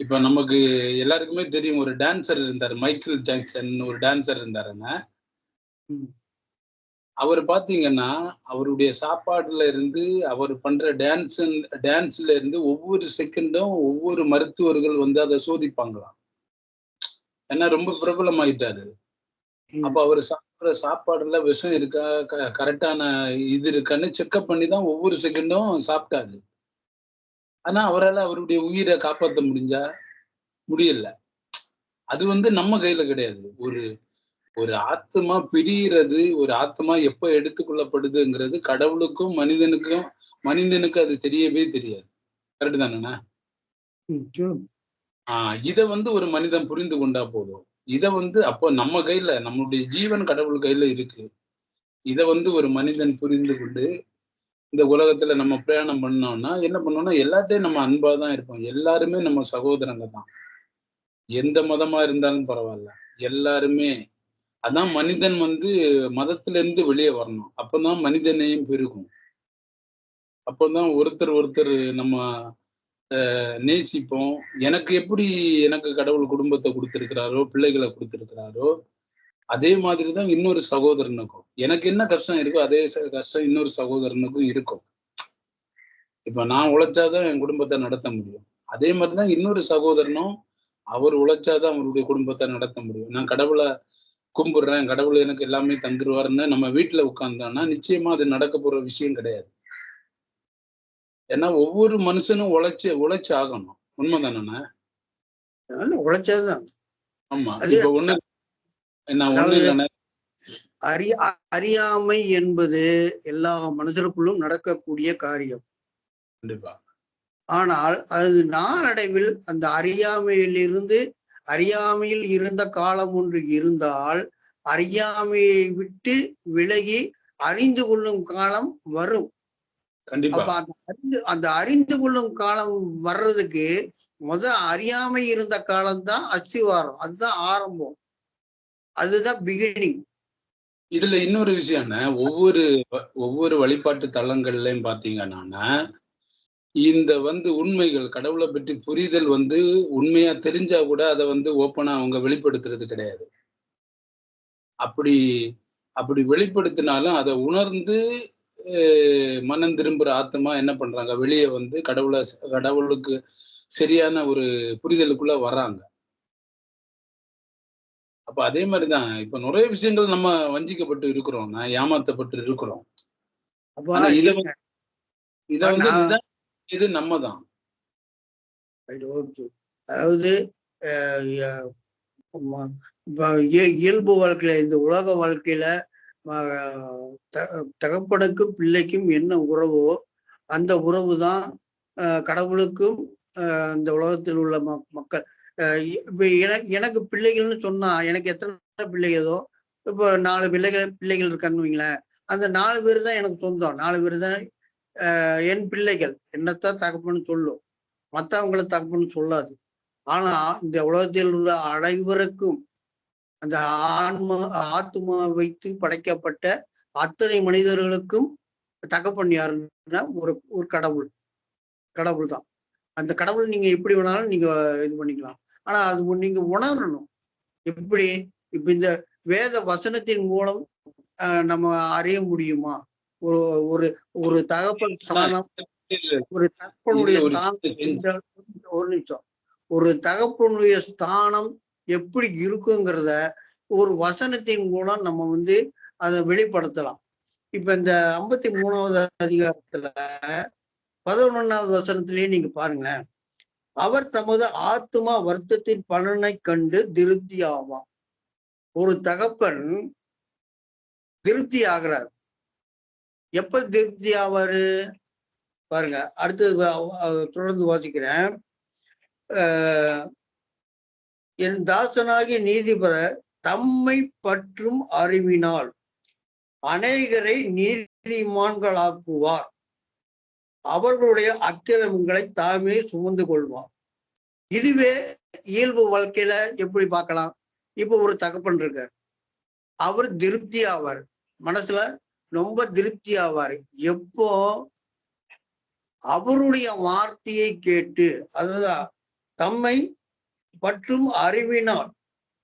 இப்ப நமக்கு எல்லாருக்குமே தெரியும் ஒரு டான்சர் இருந்தாரு. மைக்கேல் ஜாக்சன் ஒரு டான்சர் இருந்தாருங்க. ம். அவரு பார்த்தீங்கன்னா, அவருடைய சாப்பாடுல இருந்து, அவர் பண்ற டான்ஸ்ல இருந்து ஒவ்வொரு செகண்டும் ஒவ்வொரு மருத்துவர்கள் வந்து அத சோதிப்பாங்களாம். ஏன்னா ரொம்ப பிரபலமாயிட்டாரு. அப்ப ம். அவரு சாப்பிடுற சாப்பாடுல விஷம் இருக்கா? கரெக்ட்டான இது இருக்கான்னு செக்கப் பண்ணி தான் ஒவ்வொரு செகண்டும் சாப்பிட்டாரு. ஆனா அவரால அவருடைய உயிர காப்பாத்த முடிஞ்சா? முடியல. அது வந்து நம்ம கையில கிடையாது. ஒரு ஒரு ஆத்மா பிரியறது, ஒரு ஆத்மா எப்ப எடுத்துக் கொள்ளப்படுதுங்கிறது கடவுளுக்கும், மனிதனுக்கு அது தெரியவே தெரியாது. கரெக்ட் தானேண்ணா? ம். சொல்லுங்க. ஆ இத வந்து ஒரு மனிதன் புரிந்து கொண்டா போதும். இத வந்து அப்போ நம்ம கையில, நம்முடைய ஜீவன் கடவுள் கையில இருக்கு. இத வந்து ஒரு மனிதன் புரிந்து கொண்டு, இந்த உலகத்துல நம்ம பிரயாணம் பண்ணோம்னா, என்ன பண்ணோம்னா, எல்லார்ட்டயும் நம்ம அன்பா தான் இருப்போம். எல்லாருமே நம்ம சகோதரங்க தான். எந்த மதமா இருந்தாலும் பரவால்ல. எல்லாருமே அதான் மனிதன் வந்து மதத்திலிருந்து வெளிய வரணும். அப்பதான் மனிதநேயம் பெருகும். அப்பதான் ஒருத்தர் ஒருத்தர் நம்ம நேசிப்போம். எனக்கு கடவுள் குடும்பத்த குடுத்திருக்கிறாரோ, பிள்ளைகள குடுத்திருக்கிறாரோ, அதே மாதிரி தான் இன்னொரு சகோதரனுக்கும். எனக்கு என்ன கஷ்டம் இருக்கோ, அதே கஷ்டம் இன்னொரு சகோதரனுக்கும் இருக்கும். இப்ப நான் உழைச்சா தான் என் குடும்பத்த நடத்த முடியும். அதே மாரி தான் இன்னொரு சகோதரனும், அவர் உழைச்சா தான் அவருடைய குடும்பத்த நடத்த முடியும். நான் கடவுள கும்பிடுறேன், கடவுள் எனக்கு எல்லாமே தந்துருவாருன்னு நம்ம வீட்ல உட்கார்ந்தோம்னா, நிச்சயமா அது நடக்க போற விஷயம் கிடையாது. ஏன்னா ஒவ்வொரு மனுஷனும் உழைச்சு உழைச்சு ஆகணும். உண்ம தானேண்ணா? அதனால உழைச்சதுதான். ஆமா. அது இப்ப ஒண்ணு அதாவது இல்லண்ணே. அறியாமை என்பது எல்லா மனிதருக்குள்ளும் நடக்கக்கூடிய காரியம். கண்டிப்பா. ஆனால் அது நாளடைவில் அந்த அறியாமையில் இருந்த காலம் ஒன்று இருந்தால், அறியாமையை விட்டு விலகி அறிந்து கொள்ளும் காலம் வரும். கண்டிப்பா. அப்ப அந்த அறிந்து கொள்ளும் காலம் வர்றதுக்கு அறியாமை இருந்த காலம்தான் அஸ்திவாரம். அதுதான் ஆரம்பம். அதுதான் பிகினிங். இதுல இன்னொரு விஷயம்ண்ணே. ஒவ்வொரு வழிபாட்டு தலங்கள்லயும் பார்த்தீங்கன்னா, இந்த வந்து உண்மைகள் கடவுள பற்றி புரிதல் வந்து உண்மையா தெரிஞ்சா கூட அத வந்து ஓப்பனா அவங்க வெளிப்படுத்துறது கிடையாது. அப்படி அப்படி வெளிப்படுத்தினாலும் அத உணர்ந்து மனம் திரும்புற ஆத்மா என்ன பண்றாங்க? வெளிய வந்து கடவுளுக்கு சரியான ஒரு புரிதலுக்குள்ள வர்றாங்க. அப்ப அதே மாரி தான். இப்ப நெறைய விஷயங்கள் நம்ம வஞ்சிக்கப்பட்டு இருக்கிறோம். ஏமாத்தப்பட்டு இருக்கிறோம். அப்ப ஆனா இருங்க. இத இப்ப வந்து நான் இது நம்ம தான். ஓகே. அதாவது இப்ப இயல்பு வாழ்க்கையில இந்த உலக வாழ்க்கையில தகப்பனுக்கும் பிள்ளைக்கும் என்ன உறவோ அந்த உறவு தான் கடவுளுக்கும் இந்த உலகத்தில் உள்ள மக்கள். இப்ப எனக்கு பிள்ளைகள்னு சொன்னா எனக்கு எத்தனை பிள்ளைகளோ இப்போ 4 பிள்ளைகள் இருக்காங்கன்னு வைங்களேன். அந்த 4 பேர் தான் எனக்கு சொந்தம். 4 பேர் தான் என் பிள்ளைகள். என்னத்தான் தகப்பன்னு சொல்லும். மத்தவங்கள தகப்பன்னு சொல்லாது. ஆனா இந்த உலகத்தில் உள்ள அனைவருக்கும் அந்த ஆன்மா ஆத்மா வைத்து படைக்கப்பட்ட அத்தனை மனிதர்களுக்கும் தகப்பன் யாருன்னா ஒரு ஒரு கடவுள் தான். அந்த கடவுள் நீங்க எப்படி வேணாலும் நீங்க இது பண்ணிக்கலாம். ஆனா அது நீங்க உணரணும். எப்படி இப்ப இந்த வேத வசனத்தின் மூலம் நம்ம அறிய முடியுமா? ஒரு ஒரு ஒரு தகப்பன் ஸ்தானம், ஒரு தகப்பனுடைய ஸ்தானம், ஒரு நிமிஷம், ஒரு தகப்பனுடைய ஸ்தானம் எப்படி இருக்குங்கிறத ஒரு வசனத்தின் மூலம் நம்ம அதை வெளிப்படுத்தலாம். இப்ப இந்த 53வது அதிகாரத்துல 11வது வசனத்திலேயே நீங்க பாருங்களேன். அவர் தமது ஆத்துமா வருத்தத்தின் பலனை கண்டு திருப்தி ஆவார். ஒரு தகப்பன் திருப்தி ஆகிறார். எப்ப திருப்தி ஆவாரு பாருங்க. அடுத்தது தொடர்ந்து வாசிக்கிறேன். என் தாசனாகி நீதிபர தம்மை பற்றும் அறிவினால் அநேகரை நீதிமான்களாக்குவார். அவர்களுடைய அக்கிரமங்களை தாமே சுமந்து கொள்வார். இதுவே இயல்பு வாழ்க்கையில எப்படி பார்க்கலாம்? இப்ப ஒரு தகப்பன் இருக்கார், அவர் திருப்தி ஆவார், மனசுல ரொம்ப திருப்தி ஆவார். எப்போ அவருடைய வார்த்தையை கேட்டு, அதுதான் தம்மை பற்றும் அறிவினால்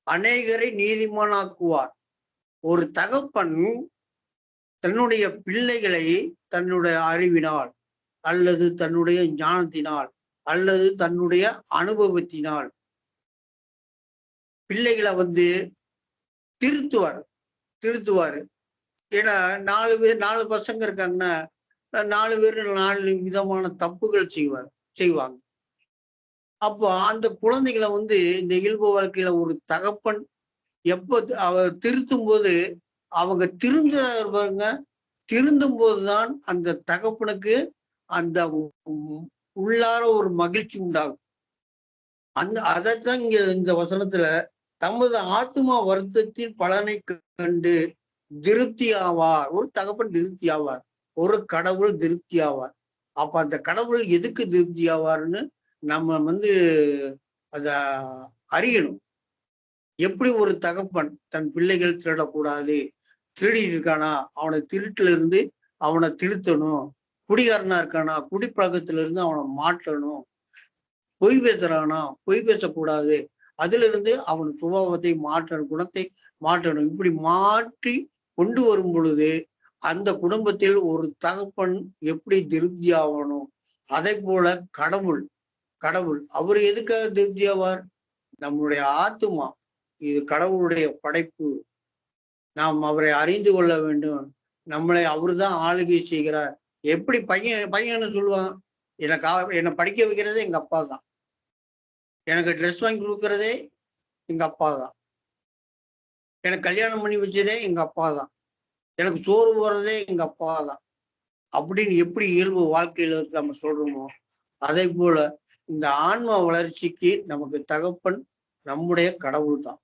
அநேகரை நீதிமானாக்குவார். ஒரு தகப்பன் தன்னுடைய பிள்ளைகளை தன்னுடைய அறிவினால் அல்லது தன்னுடைய ஞானத்தினால் அல்லது தன்னுடைய அனுபவத்தினால் பிள்ளைகளை திருத்துவாரு. ஏன்னா 4 பசங்க இருக்காங்கன்னா 4 பேர் 4 விதமான தப்புகள் செய்வாங்க. அப்போ அந்த குழந்தைகளை இந்த இயல்பு வாழ்க்கையில ஒரு தகப்பன் எப்ப அவர் திருத்தும் போது அவங்க திருந்தும் போதுதான் அந்த தகப்பனுக்கு அந்த உள்ளார ஒரு மகிழ்ச்சி உண்டாகும். அதைத்தான் இங்க இந்த வசனத்துல தமது ஆத்மா வருத்தத்தின் பலனை கண்டு திருப்தி ஆவார். ஒரு தகப்பன் திருப்தி ஆவார், ஒரு கடவுள் திருப்தி ஆவார். அப்ப அந்த கடவுள் எதுக்கு திருப்தி ஆவார்னு நம்ம அத அறியணும். எப்படி ஒரு தகப்பன் தன் பிள்ளைகள் திருடக்கூடாது, திருடிட்டு இருக்கானா அவனை திருட்டுல இருந்து அவனை திருத்தணும், குடிகாரனா இருக்கானா குடிப்பழக்கத்துல இருந்து அவனை மாற்றணும், பொய் பேசுறானா பொய் பேசக்கூடாது, அதுல இருந்து அவன் சுபாவத்தை மாற்றணும், குணத்தை மாற்றணும். இப்படி மாற்றி கொண்டு வரும் பொழுது அந்த குடும்பத்தில் ஒரு தகப்பன் எப்படி திருப்தி ஆகணும். அதே போல கடவுள் அவர் எதுக்காக திருப்தி ஆவார்? நம்முடைய ஆத்துமா இது கடவுளுடைய படைப்பு, நாம் அவரை அறிந்து கொள்ள வேண்டும், நம்மளை அவரு தான் ஆளுகை செய்கிறார். எப்படி பையன் சொல்லுவான், என்னை படிக்க வைக்கிறதே எங்க அப்பா தான், எனக்கு ட்ரெஸ் வாங்கி கொடுக்கறதே எங்க அப்பா தான், எனக்கு கல்யாணம் பண்ணி வச்சதே எங்க அப்பா தான், எனக்கு சோறு போறதே எங்க அப்பா தான் அப்படின்னு எப்படி இயல்பு வாழ்க்கையில நம்ம சொல்றோமோ அதே போல இந்த ஆன்ம வளர்ச்சிக்கு நமக்கு தகப்பன் நம்முடைய கடவுள் தான்.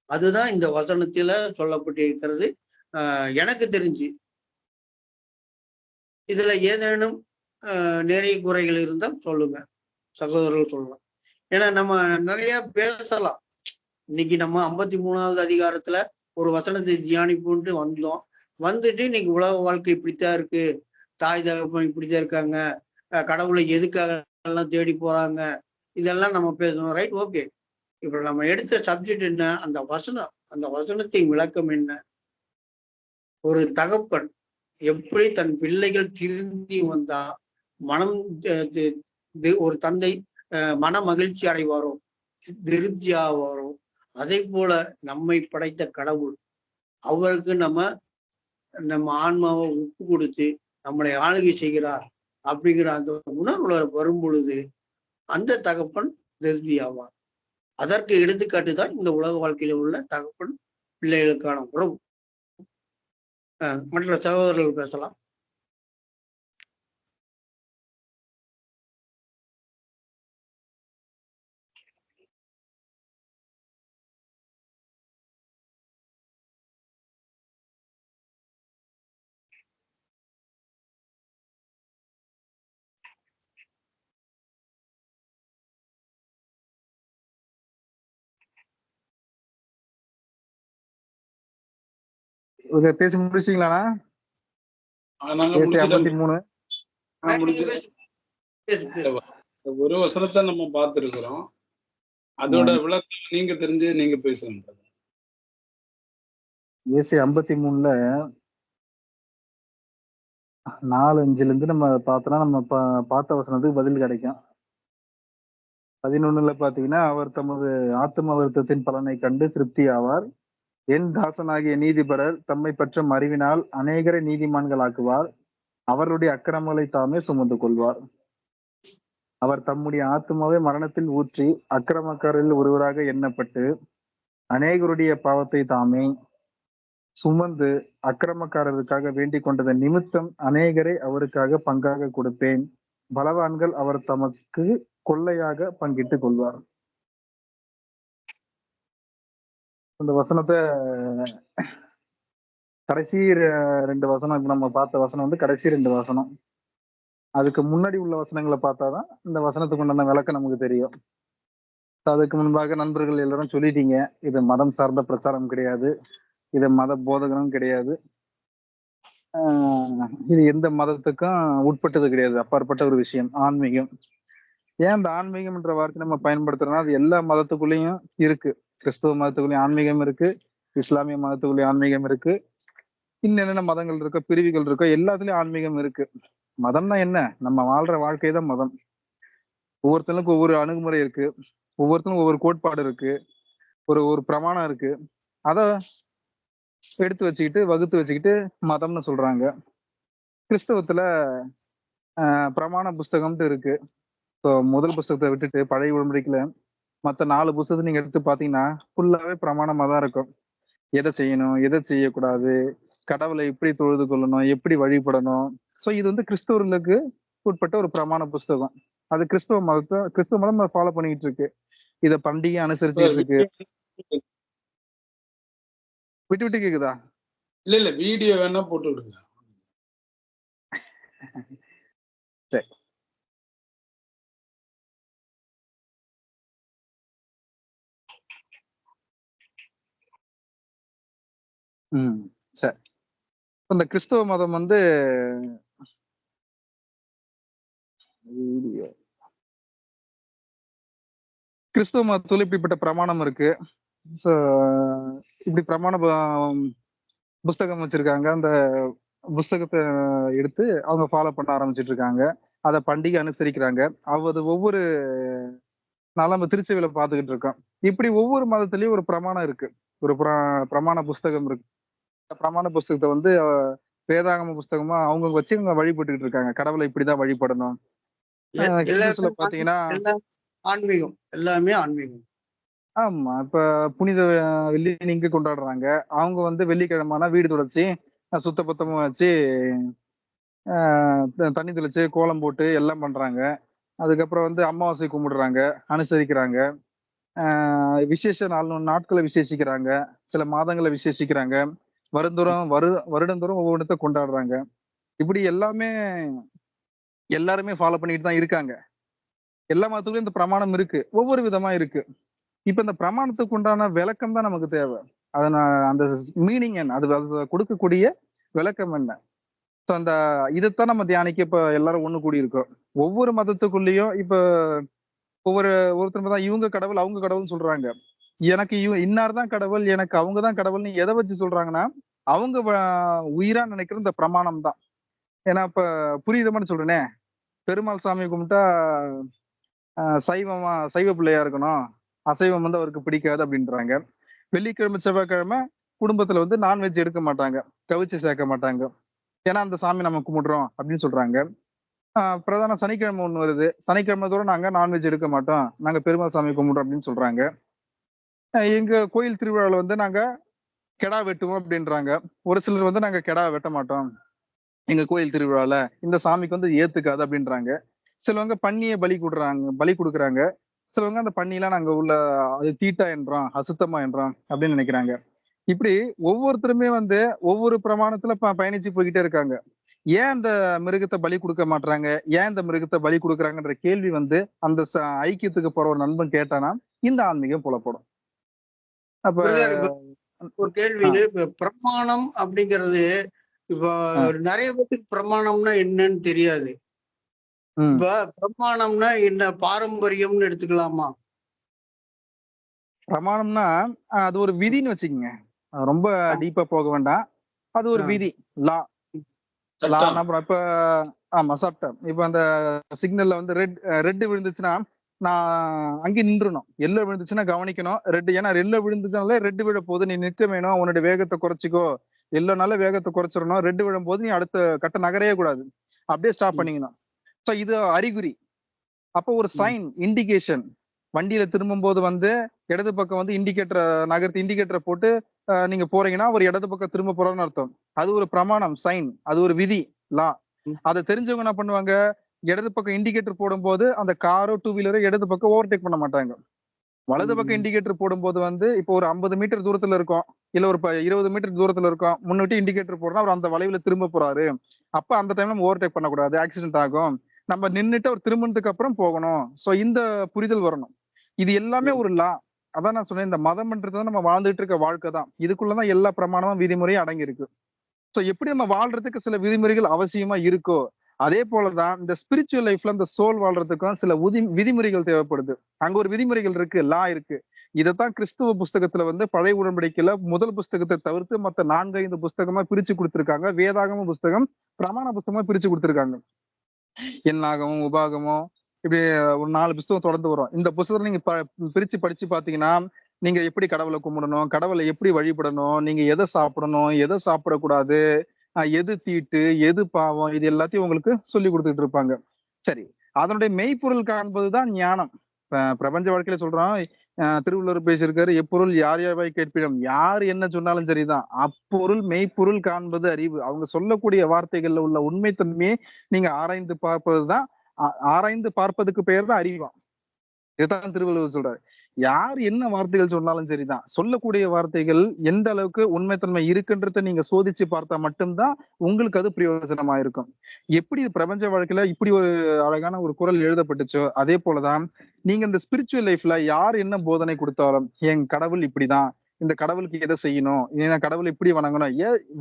அதுதான் இந்த வசனத்துல சொல்லப்பட்டிருக்கிறது. எனக்கு தெரிஞ்சு இதுல ஏதேனும் நிறைய குறைகள் இருந்தால் சொல்லுங்க, சகோதரர்கள் சொல்லலாம். ஏன்னா நம்ம நிறைய பேசலாம். இன்னைக்கு நம்ம 53வது அதிகாரத்துல ஒரு வசனத்தை தியானிப்புன்ட்டு வந்துட்டு இன்னைக்கு உலக வாழ்க்கை இப்படித்தான் இருக்கு, தாய் தகப்பன் இப்படித்தான் இருக்காங்க, கடவுளை எதுக்காக எல்லாம் தேடி போறாங்க, இதெல்லாம் நம்ம பேசணும். Right, okay. இப்ப நம்ம எடுத்த சப்ஜெக்ட் என்ன? அந்த வசனத்தின் விளக்கம் என்ன? ஒரு தகப்பன் எப்படி தன் பிள்ளைகள் திருந்தி வந்தா மனம் ஒரு தந்தை மன மகிழ்ச்சி அடைவாரோ, திருப்தி ஆவாரோ, அதே போல நம்மை படைத்த கடவுள் அவருக்கு நம்ம ஆன்மாவை ஒப்பு கொடுத்து நம்மளை ஆளுகை செய்கிறார் அப்படிங்கிற அந்த உணர்வுல வரும் பொழுது அந்த தகப்பன் திருப்தி ஆவார். அதற்கு எடுத்துக்காட்டு தான் இந்த உலக வாழ்க்கையில உள்ள தகப்பன் பிள்ளைகளுக்கான உறவு. மற்ற சகோதரர்கள் பேசலாம். பேசி முடிச்சிங்களா? நாங்க ஏசி முடிச்சிட்டோம். 53. நீங்க முடிச்சு பேசு பேசு பேசு. ஒரு வசனத்தை நம்ம பார்த்திருக்கிறோம். அதோட விளக்கம் நீங்க தெரிஞ்சு நீங்க பேசுங்க. ஏசி 53ல 4-5ல இருந்து நம்ம பார்த்தோம்னா நம்ம பார்த்த வசனத்துக்கு பதில் கிடைக்கும். 11ல பாத்தீங்கன்னா, அவர் தமது ஆத்தும வருத்தத்தின் பலனை கண்டு திருப்தி ஆவார். என் தாசனாகிய நீதிபரர் தம்மை பற்றும் அறிவினால் அநேகரை நீதிமான்கள் ஆக்குவார். அவருடைய அக்கிரமங்களை தாமே சுமந்து கொள்வார். அவர் தம்முடைய ஆத்துமாவை மரணத்தில் ஊற்றி அக்கிரமக்காரில் ஒருவராக எண்ணப்பட்டு அநேகருடைய பாவத்தை தாமே சுமந்து அக்கிரமக்காரருக்காக வேண்டிக் கொண்டது நிமித்தம் அநேகரை அவருக்காக பங்காக கொடுப்பேன். பலவான்கள் அவர் தமக்கு கொள்ளையாக பங்கிட்டுக் கொள்வார். இந்த வசனத்தை கடைசி 2 வசனம், இப்ப நம்ம பார்த்த வசனம் வந்து கடைசி 2 வசனம். அதுக்கு முன்னாடி உள்ள வசனங்களை பார்த்தாதான் இந்த வசனத்துக்கு உண்டான விளக்கம் நமக்கு தெரியும். அதுக்கு முன்பாக நண்பர்கள் எல்லாரும் சொல்லிட்டீங்க, இது மதம் சார்ந்த பிரச்சாரம் கிடையாது, இது மத போதகனும் கிடையாது, இது எந்த மதத்துக்கும் உட்பட்டது கிடையாது, அப்பாற்பட்ட ஒரு விஷயம் ஆன்மீகம். ஏன் இந்த ஆன்மீகம் என்ற வார்த்தை நம்ம பயன்படுத்துறோம்னா அது எல்லா மதத்துக்குள்ளேயும் இருக்கு. கிறிஸ்தவ மதத்துக்குள்ளேயும் ஆன்மீகம் இருக்கு, இஸ்லாமிய மதத்துக்குள்ளேயும் ஆன்மீகம் இருக்கு, இன்னும் என்னென்ன மதங்கள் இருக்கோ பிரிவுகள் இருக்கோ எல்லாத்துலயும் ஆன்மீகம் இருக்கு. மதம்னா என்ன? நம்ம வாழ்ற வாழ்க்கை தான் மதம். ஒவ்வொருத்தனுக்கும் ஒவ்வொரு அணுகுமுறை இருக்கு, ஒவ்வொருத்தனுக்கும் ஒவ்வொரு கோட்பாடு இருக்கு, ஒரு ஒரு பிரமாணம் இருக்கு. அத எடுத்து வச்சுக்கிட்டு வகுத்து வச்சுக்கிட்டு மதம்னு சொல்றாங்க. கிறிஸ்தவத்துல பிரமாண புஸ்தகம்ட்டு இருக்கு. ஸோ முதல் புஸ்தகத்தை விட்டுட்டு பழைய உடன்படிக்கையில மற்ற 4 புஸ்தகத்தை நீங்க எடுத்து பாத்தீங்கன்னா ஃபுல்லாவே பிரமாணமா தான் இருக்கும். எதை செய்யணும், எதை செய்யக்கூடாது, கடவுளை எப்படி தொழுது கொள்ளணும், எப்படி வழிபடணும். ஸோ இது வந்து கிறிஸ்தவர்களுக்கு உட்பட்ட ஒரு பிரமாண புஸ்தகம். அது கிறிஸ்தவ மதம் ஃபாலோ பண்ணிட்டு இருக்கு. இத பண்டிகை அனுசரிச்சுட்டு இருக்கு. விட்டு விட்டு கேக்குதா? இல்ல வீடியோ வேணா போட்டு விடுங்க. சரி. சரி. இந்த கிறிஸ்தவ மதம் வந்து கிறிஸ்தவ மதத்துல இப்படிப்பட்ட பிரமாணம் இருக்கு. ஸோ இப்படி பிரமாண புஸ்தகம் வச்சிருக்காங்க. அந்த புஸ்தகத்தை எடுத்து அவங்க ஃபாலோ பண்ண ஆரம்பிச்சிட்டு இருக்காங்க. அதை பண்டிகை அனுசரிக்கிறாங்க. அது ஒவ்வொரு நாளும் நம்ம திருச்சபையில பார்த்துக்கிட்டு இருக்கோம். இப்படி ஒவ்வொரு மதத்திலயும் ஒரு பிரமாணம் இருக்கு, ஒரு பிரமாண புஸ்தகம் இருக்கு. பிரமாண புஸ்தகத்தை வந்து வேதாகம புஸ்தகமா அவங்க வச்சு இவங்க வழிபட்டுக்கிட்டு இருக்காங்க. கடவுளை இப்படிதான் வழிபடணும். ஹிந்துஸ்ல பாத்தீங்கன்னா ஆன்மீகம் எல்லாமே ஆன்மீகம். ஆமா, இப்ப புனித வெள்ளி நீங்க கொண்டாடுறாங்க. அவங்க வந்து வெள்ளிக்கிழமைனா வீடு தொடச்சி சுத்த பத்தமா வச்சு தண்ணி தெளிச்சு கோலம் போட்டு எல்லாம் பண்றாங்க. அதுக்கப்புறம் வந்து அமாவாசை கும்பிடுறாங்க, அனுசரிக்கிறாங்க. விசேஷ நாட்களை விசேஷிக்கிறாங்க, சில மாதங்களை விசேஷிக்கிறாங்க, வருடந்தோறும் ஒவ்வொன்றத்தை கொண்டாடுறாங்க. இப்படி எல்லாருமே ஃபாலோ பண்ணிட்டு தான் இருக்காங்க. எல்லா மதத்துக்குள்ளயும் இந்த பிரமாணம் இருக்கு, ஒவ்வொரு விதமா இருக்கு. இப்ப இந்த பிரமாணத்துக்கு உண்டான விளக்கம் தான் நமக்கு தேவை. அந்த மீனிங் என்ன, அது கொடுக்கக்கூடிய விளக்கம் என்ன? அந்த இதைத்தான் நம்ம தியானிக்க இப்ப எல்லாரும் ஒண்ணு கூடி இருக்கோம். ஒவ்வொரு மதத்துக்குள்ளேயும் இப்ப ஒருத்தர் தான் இவங்க கடவுள் அவங்க கடவுள்னு சொல்றாங்க. எனக்கு இன்னார் தான் கடவுள், எனக்கு அவங்க தான் கடவுள்னு எதை வச்சு சொல்றாங்கன்னா அவங்க உயிரா நினைக்கிற இந்த பிரமாணம் தான். ஏன்னா இப்ப புரியுதமான்னு சொல்றேனே, பெருமாள் சாமி கும்பிட்டா சைவ பிள்ளையா இருக்கணும், அசைவம் வந்து அவருக்கு பிடிக்காது அப்படின்றாங்க. வெள்ளிக்கிழமை செவ்வாய்க்கிழமை குடும்பத்துல வந்து நான்வெஜ் எடுக்க மாட்டாங்க, கவிச்சு சேர்க்க மாட்டாங்க, ஏன்னா அந்த சாமி நம்ம கும்பிடுறோம் அப்படின்னு சொல்றாங்க. பிரதான சனிக்கிழமை ஒண்ணு வருது, சனிக்கிழமை தோறும் நாங்க நான்வெஜ் எடுக்க மாட்டோம், நாங்க பெருமாள் சாமி கும்பிடுறோம் அப்படின்னு சொல்றாங்க. எங்க கோயில் திருவிழாவில் வந்து நாங்க கெடா வெட்டுவோம் அப்படின்றாங்க. ஒரு சிலர் வந்து நாங்க கெடா வெட்ட மாட்டோம் எங்க கோயில் திருவிழால, இந்த சாமிக்கு வந்து ஏத்துக்காது அப்படின்றாங்க. சிலவங்க பன்னியை பலி கொடுக்குறாங்க. சிலவங்க அந்த பன்னியெல்லாம் நாங்க அது தீட்டா என்றோம், அசுத்தமா என்றோம் அப்படின்னு நினைக்கிறாங்க. இப்படி ஒவ்வொருத்தருமே வந்து ஒவ்வொரு பிரமாணத்துல பயணிச்சு போய்கிட்டே இருக்காங்க. ஏன் அந்த மிருகத்தை பலி கொடுக்க மாட்டாங்க, ஏன் இந்த மிருகத்தை பலி கொடுக்குறாங்கன்ற கேள்வி வந்து அந்த ஐக்கியத்துக்கு போற ஒரு நண்பன் கேட்டானா இந்த ஆன்மீகம் புலப்படும். அப்ப ஒரு கேள்வி. இப்ப பிரமாணம் அப்படிங்கிறது இப்போ நிறைய பேருக்கு பிரமாணம்னா என்னன்னு தெரியாது. இப்ப பிரமாணம்னா என்ன, பாரம்பரியம்னு எடுத்துக்கலாமா? பிரமாணம்னா அது ஒரு விதின்னு வச்சுக்கோங்க. ரொம்ப டீப்பா போக வேண்டாம். அது ஒரு விதி, லா. லா நம்ம இப்ப ஆமா சட்டம். இப்ப அந்த சிக்னல்ல வந்து ரெட் விழுந்துச்சுன்னா நான் அங்கே நின்றுணும். எல்லோ விழுந்துச்சுன்னா கவனிக்கணும். ஏன்னா ரெட்ல விழுந்துச்சுனாலே ரெட் விழ போது, நீ நிற்க வேணும், உன்னோட வேகத்தை குறைச்சிக்கோ. எல்லோனால வேகத்தை குறைச்சிடணும். ரெட் விழும் போது நீ அடுத்த கட்ட நகரவே கூடாது, அப்படியே ஸ்டாப் பண்ணிக்கணும். ஸோ இது அறிகுறி. அப்போ ஒரு சைன், இண்டிகேஷன். வண்டியில திரும்பும் போது வந்து இடது பக்கம் வந்து இண்டிகேட்டரை போட்டு நீங்க போறீங்கன்னா ஒரு இடது பக்கம் திரும்ப போறோம்னு அர்த்தம். அது ஒரு பிரமாணம், சைன். அது ஒரு விதி, லா. அதை தெரிஞ்சவங்க என்ன பண்ணுவாங்க, இடது பக்கம் இண்டிகேட்டர் போடும்போது அந்த காரோ டூ வீலரோ இடது பக்கம் ஓவர்டேக் பண்ண மாட்டாங்க. வலது பக்கம் இண்டிகேட்டர் போடும்போது வந்து இப்போ ஒரு 50 மீட்டர் தூரத்துல இருக்கும், இல்ல ஒரு 20 மீட்டர் தூரத்துல இருக்கும், முன்னிட்டு இண்டிகேட்டர் போடுறா அவர் அந்த வளைவுல திரும்ப போறாரு. அப்ப அந்த டைம்ல நம்ம ஓவர்டேக் பண்ணக்கூடாது, ஆக்சிடென்ட் ஆகும். நம்ம நின்னுட்டு அவர் திரும்பினதுக்கு அப்புறம் போகணும். சோ இந்த புரிதல் வரணும். இது எல்லாமே ஒரு லா. அதான் நான் சொன்னேன், இந்த மதம்ன்றது நம்ம வாழ்ந்துட்டு இருக்க வாழ்க்கை தான். இதுக்குள்ளதான் எல்லா பிரமாணமும் விதிமுறையும் அடங்கி இருக்கு. சோ எப்படி நம்ம வாழ்றதுக்கு சில விதிமுறைகள் அவசியமா இருக்கோ, அதே போலதான் இந்த ஸ்பிரிச்சுவல் லைஃப்ல இந்த சோல் வாழ்றதுக்கும் சில விதிமுறைகள் தேவைப்படுது. அங்க ஒரு விதிமுறைகள் இருக்கு, லா இருக்கு. இதைத்தான் கிறிஸ்துவ புஸ்தகத்துல வந்து பழைய உடன்படிக்கையில முதல் புஸ்தகத்தை தவிர்த்து மத்த 4-5 புஸ்தகமா பிரிச்சு கொடுத்திருக்காங்க. வேதாகம புஸ்தகம், பிரமாண புஸ்தகமா பிரிச்சு கொடுத்திருக்காங்க. என்னாகமும் உபாகமும் இப்படி ஒரு 4 புஸ்தகம் தொடர்ந்து வரும். இந்த புஸ்தகத்தை நீங்க பிரிச்சு படிச்சு பாத்தீங்கன்னா, நீங்க எப்படி கடவுளை கும்பிடணும், கடவுளை எப்படி வழிபடணும், நீங்க எதை சாப்பிடணும், எதை சாப்பிடக்கூடாது, எது தீட்டு, எது பாவம், இது எல்லாத்தையும் உங்களுக்கு சொல்லி கொடுத்துட்டு இருப்பாங்க. சரி, அதனுடைய மெய்ப்பொருள் காண்பதுதான் ஞானம். பிரபஞ்ச வாழ்க்கையில சொல்றோம், திருவள்ளுவர் பேசியிருக்காரு, எப்பொருள் யார் யார்வாய் கேட்பிடம். யார் என்ன சொன்னாலும் சரிதான், அப்பொருள் மெய்ப்பொருள் காண்பது அறிவு. அவங்க சொல்லக்கூடிய வார்த்தைகள்ல உள்ள உண்மைத்தன்மையை நீங்க ஆராய்ந்து பார்ப்பதுதான், ஆராய்ந்து பார்ப்பதுக்கு பெயர் தான் அறிவா. இதுதான் திருவள்ளுவர் சொல்றாரு. யார் என்ன வார்த்தைகள் சொன்னாலும் சரிதான், சொல்லக்கூடிய வார்த்தைகள் எந்த அளவுக்கு உண்மைத்தன்மை இருக்குன்றத நீங்க சோதிச்சு பார்த்தா மட்டும்தான் உங்களுக்கு அது பிரயோஜனமா இருக்கும். எப்படி பிரபஞ்ச வாழ்க்கையில இப்படி ஒரு அழகான ஒரு குறள் எழுதப்பட்டுச்சோ, அதே போலதான் நீங்க இந்த ஸ்பிரிச்சுவல் லைஃப்ல யார் என்ன போதனை கொடுத்தாலும், என் கடவுள் இப்படிதான், இந்த கடவுளுக்கு எதை செய்யணும், ஏன்னா கடவுள் இப்படி வணங்கணும்,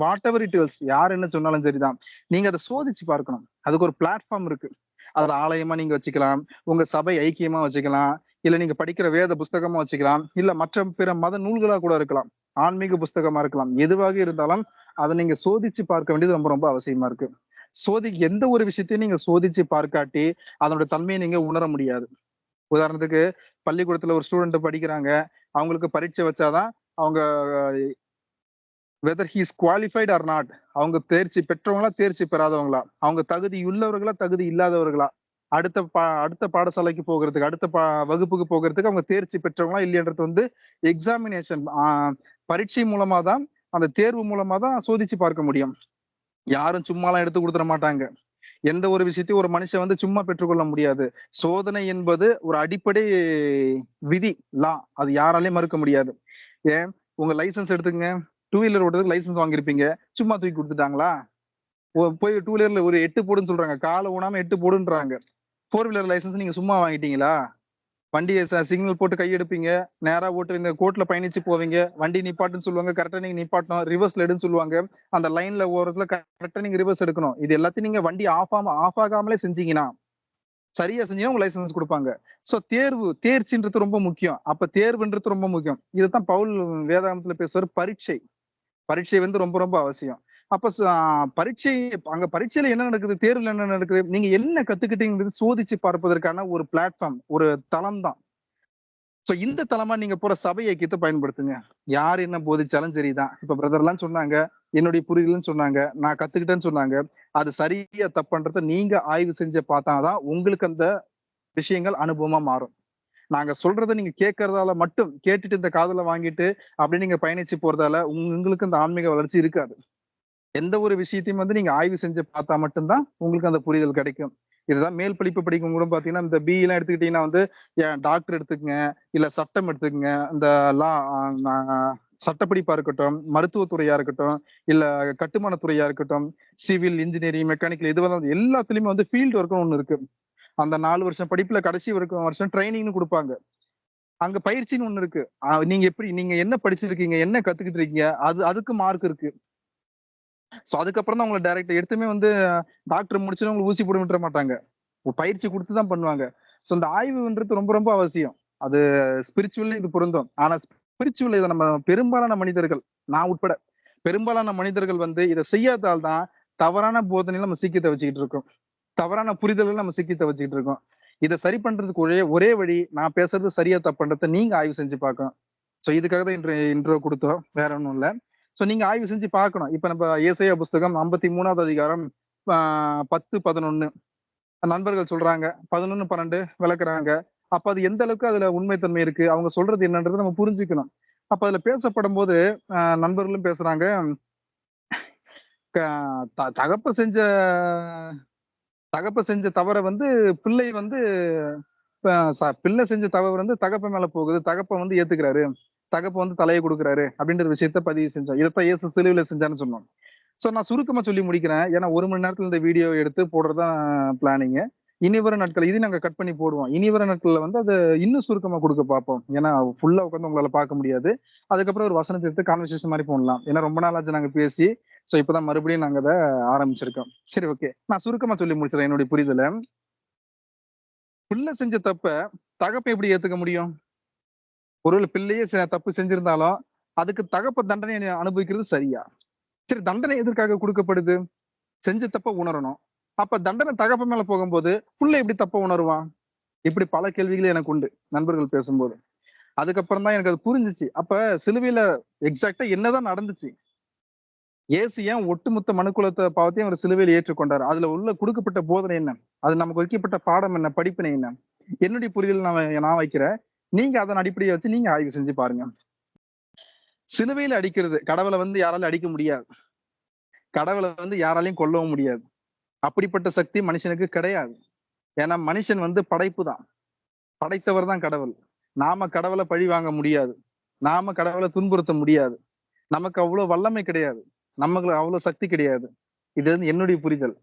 வாட் எவர் இட் இஸ், யார் என்ன சொன்னாலும் சரிதான், நீங்க அதை சோதிச்சு பார்க்கணும். அதுக்கு ஒரு பிளாட்ஃபார்ம் இருக்கு. அது ஆலயமா நீங்க வச்சுக்கலாம், உங்க சபை ஐக்கியமா வச்சுக்கலாம், இல்ல நீங்க படிக்கிற வேத புஸ்தகமா வச்சுக்கலாம், இல்ல மற்ற பிற மத நூல்களா கூட இருக்கலாம், ஆன்மீக புஸ்தகமா இருக்கலாம். எதுவாக இருந்தாலும் அதை நீங்க சோதிச்சு பார்க்க வேண்டியது ரொம்ப ரொம்ப அவசியமா இருக்கு. எந்த ஒரு விஷயத்தையும் நீங்க சோதிச்சு பார்க்காட்டி அதனோட தன்மையை நீங்க உணர முடியாது. உதாரணத்துக்கு பள்ளிக்கூடத்துல ஒரு ஸ்டூடெண்ட் படிக்கிறாங்க, அவங்களுக்கு பரீட்சை வச்சாதான் அவங்க whether he is qualified or not, அவங்க தேர்ச்சி பெற்றவங்களா தேர்ச்சி பெறாதவங்களா, அவங்க தகுதி உள்ளவர்களா தகுதி இல்லாதவர்களா, அடுத்த பாடசாலைக்கு போகிறதுக்கு, அடுத்த வகுப்புக்கு போகிறதுக்கு அவங்க தேர்ச்சி பெற்றவங்களா இல்லையன்றது வந்து எக்ஸாமினேஷன், பரீட்சை மூலமா தான், அந்த தேர்வு மூலமா தான் சோதிச்சு பார்க்க முடியும். யாரும் சும்மாலாம் எடுத்து கொடுத்துட மாட்டாங்க. எந்த ஒரு விஷயத்தையும் ஒரு மனுஷன் வந்து சும்மா பெற்றுக்கொள்ள முடியாது. சோதனை என்பது ஒரு அடிப்படை விதி, லா. அது யாராலையும் மறுக்க முடியாது. ஏன், உங்க லைசன்ஸ் எடுத்துங்க, 2 வீலர் ஓட்டுறதுக்கு லைசன்ஸ் வாங்கியிருப்பீங்க, சும்மா தூக்கி கொடுத்துட்டாங்களா? போய் 2 வீலர்ல ஒரு 8 போடுன்னு சொல்றாங்க, காலை ஊனாம 8 போடுன்றாங்க. 4 வீலர் லைசன்ஸ் நீங்க சும்மா வாங்கிட்டீங்களா? வண்டியை சிக்னல் போட்டு கையெடுப்பீங்க, நேரா ஓட்டுவீங்க, கோர்ட்ல பயணிச்சு போவீங்க, வண்டி நிப்பாட்டுன்னு சொல்லுவாங்க, கரெக்டா நீங்க நிப்பாட்டணும், ரிவர்ஸ்ல எடுன்னு சொல்லுவாங்க, அந்த லைன்ல ஓரத்துல கரெக்டா நீங்க ரிவர்ஸ் எடுக்கணும். இது எல்லாத்தையும் நீங்க வண்டி ஆஃப் ஆகாமலே செஞ்சீங்கன்னா, சரியா செஞ்சீங்கன்னா உங்க லைசன்ஸ் கொடுப்பாங்க. சோ தேர்ச்சின்றது ரொம்ப முக்கியம். அப்ப தேர்வுன்றது ரொம்ப முக்கியம். இதுதான் பவுல் வேதாகமத்துல பேசுவார், பரீட்சை வந்து ரொம்ப ரொம்ப அவசியம். அப்ப பரீட்சை, அங்க பரீட்சையில என்ன நடக்குது, தேர்வுல என்ன நடக்குது, நீங்க என்ன கத்துக்கிட்டீங்கிறது சோதிச்சு பார்ப்பதற்கான ஒரு பிளாட்ஃபார்ம், ஒரு தளம் தான். சோ இந்த தளமா நீங்க போற சபை ஐக்கியத்தை பயன்படுத்துங்க. யார் என்ன போதிச்சாலும் சரிதான். இப்ப பிரதர் எல்லாம் சொன்னாங்க, என்னுடைய புரிதல்னு சொன்னாங்க, நான் கத்துக்கிட்டேன்னு சொன்னாங்க. அது சரியா தப்புன்றத நீங்க ஆய்வு செஞ்சு பார்த்தாதான் உங்களுக்கு அந்த விஷயங்கள் அனுபவமா மாறும். நாங்க சொல்றதை நீங்க கேட்கறதால மட்டும், கேட்டுட்டு இந்த காதுல வாங்கிட்டு அப்படி நீங்க பயணிச்சு போறதால உங்களுக்கு அந்த ஆன்மீக வளர்ச்சி இருக்காது. எந்த ஒரு விஷயத்தையும் வந்து நீங்க ஆய்வு செஞ்சு பார்த்தா மட்டும்தான் உங்களுக்கு அந்த புரிதல் கிடைக்கும். இதுதான் மேல் படிப்பு படிக்கும் கூட பாத்தீங்கன்னா, இந்த பிஇ எல்லாம் எடுத்துக்கிட்டீங்கன்னா வந்து டாக்டர் எடுத்துக்கங்க, இல்ல சட்டம் எடுத்துக்கங்க, இந்த லா சட்டப்படிப்பா இருக்கட்டும், மருத்துவத்துறையா இருக்கட்டும், இல்ல கட்டுமான துறையா இருக்கட்டும், சிவில் இன்ஜினியரிங் மெக்கானிக்கல், இது வந்து எல்லாத்துலயுமே வந்து ஃபீல்டு ஒர்க்னு ஒண்ணு இருக்கு. அந்த 4 வருஷம் படிப்புல கடைசி வருஷம் ட்ரைனிங்னு கொடுப்பாங்க. அங்க பயிற்சின்னு ஒண்ணு இருக்கு. நீங்க என்ன படிச்சிருக்கீங்க, என்ன கத்துக்கிட்டு இருக்கீங்க, அதுக்கு மார்க் இருக்கு. சோ அதுக்கப்புறம் தான் உங்களை டைரக்ட் எடுத்துமே வந்து டாக்டர் முடிச்சுன்னு உங்களுக்கு ஊசி போட விட்டுற மாட்டாங்க. பயிற்சி கொடுத்து தான் பண்ணுவாங்க. சோ இந்த ஆய்வுன்றது ரொம்ப ரொம்ப அவசியம். அது ஸ்பிரிச்சுவல் இது பொருந்தும். ஆனா ஸ்பிரிச்சுவல் இதை நம்ம பெரும்பாலான மனிதர்கள், நான் உட்பட பெரும்பாலான மனிதர்கள் வந்து இதை செய்யாதால் தான் தவறான போதனையில நம்ம சீக்கியத்தை வச்சுக்கிட்டு இருக்கோம். தவறான புரிதல்கள் நம்ம சீக்கியத்தை வச்சுக்கிட்டு இருக்கோம். இதை சரி பண்றதுக்கு ஒரே வழி, நான் பேசுறது சரியா தப்புன்றதை நீங்க ஆய்வு செஞ்சு பார்க்கணும். சோ இதுக்காக தான் இன்ட்ரோ கொடுத்தோம், வேற ஒன்றும் இல்லை. சோ நீங்க ஆய்வு செஞ்சு பார்க்கணும். இப்ப நம்ம ஏசாயா புஸ்தகம் 53வது அதிகாரம் 10-11 நண்பர்கள் சொல்றாங்க, 11-12 விளக்குறாங்க. அப்ப அது எந்த அளவுக்கு அதுல உண்மைத்தன்மை இருக்கு, அவங்க சொல்றது என்னன்றதை நம்ம புரிஞ்சுக்கணும். அப்ப அதுல பேசப்படும் போது நண்பர்களும் பேசுறாங்க, தகப்ப செஞ்ச தவறை வந்து பிள்ளை வந்து பிள்ளை செஞ்ச தவறு வந்து தகப்ப மேல போகுது, தகப்ப வந்து ஏத்துக்கிறாரு, தகப்ப வந்து தலையை கொடுக்குறாரு அப்படின்ற விஷயத்த பதிவு செஞ்சோம். இதைத்தான் இயேசு சிலுவையில செஞ்சான்னு சொன்னோம். சோ நான் சுருக்கமா சொல்லி முடிக்கிறேன், ஏன்னா 1 மணி நேரத்துல இந்த வீடியோ எடுத்து போடுறதுதான் பிளானிங். இனி வர நாட்கள் இது நாங்க கட் பண்ணி போடுவோம். இனி வர நாட்கள்ல வந்து அதை இன்னும் சுருக்கமா கொடுக்க பார்ப்போம். ஏன்னா ஃபுல்லா உட்காந்து உங்களால பார்க்க முடியாது. அதுக்கப்புறம் ஒரு வசனத்தை எடுத்து கான்வர்சேஷன் மாதிரி போடலாம். ஏன்னா ரொம்ப நாள் ஆச்சு நாங்க பேசி. சோ இப்பதான் மறுபடியும் நாங்க அதை ஆரம்பிச்சிருக்கோம். சரி, ஓகே, நான் சுருக்கமா சொல்லி முடிச்சிடறேன் என்னுடைய புரிதல. பிள்ளை செஞ்ச தப்ப தகப்ப எப்படி ஏத்துக்க முடியும்? ஒருவேளை பிள்ளையே தப்பு செஞ்சிருந்தாலும் அதுக்கு தகப்ப தண்டனை அனுபவிக்கிறது சரியா? சரி, தண்டனை எதற்காக கொடுக்கப்படுது? செஞ்ச தப்ப உணரணும். அப்ப தண்டனை தகப்ப மேல போகும்போது புள்ள எப்படி தப்ப உணருவான்? இப்படி பல கேள்விகள் எனக்கு உண்டு நண்பர்கள் பேசும்போது. அதுக்கப்புறம் தான் எனக்கு அது புரிஞ்சிச்சு. அப்ப சிலுவையில எக்ஸாக்டா என்னதான் நடந்துச்சு, இயேசு ஏன் ஒட்டுமொத்த மனுக்குலத்தை பாவத்தையும் அவர் சிலுவையில் ஏற்றுக்கொண்டார், அதுல உள்ள கொடுக்கப்பட்ட போதனை என்ன, அது நமக்கு வைக்கப்பட்ட பாடம் என்ன, படிப்பினை என்ன, என்னுடைய புரிதல் நான் வைக்கிறேன். நீங்க அதன் அடிப்படையை வச்சு நீங்க ஆய்வு செஞ்சு பாருங்க. சிலுவையில அடிக்கிறது, கடவுளை வந்து யாராலும் அடிக்க முடியாது, கடவுளை வந்து யாராலையும் கொல்லவும் முடியாது. அப்படிப்பட்ட சக்தி மனுஷனுக்கு கிடையாது. ஏன்னா மனுஷன் வந்து படைப்பு தான், படைத்தவர் தான் கடவுள். நாம கடவுளை பழி வாங்க முடியாது, நாம கடவுளை துன்புறுத்த முடியாது. நமக்கு அவ்வளவு வல்லமை கிடையாது, நமக்கு அவ்வளவு சக்தி கிடையாது. இது வந்து என்னுடைய புரிதல்.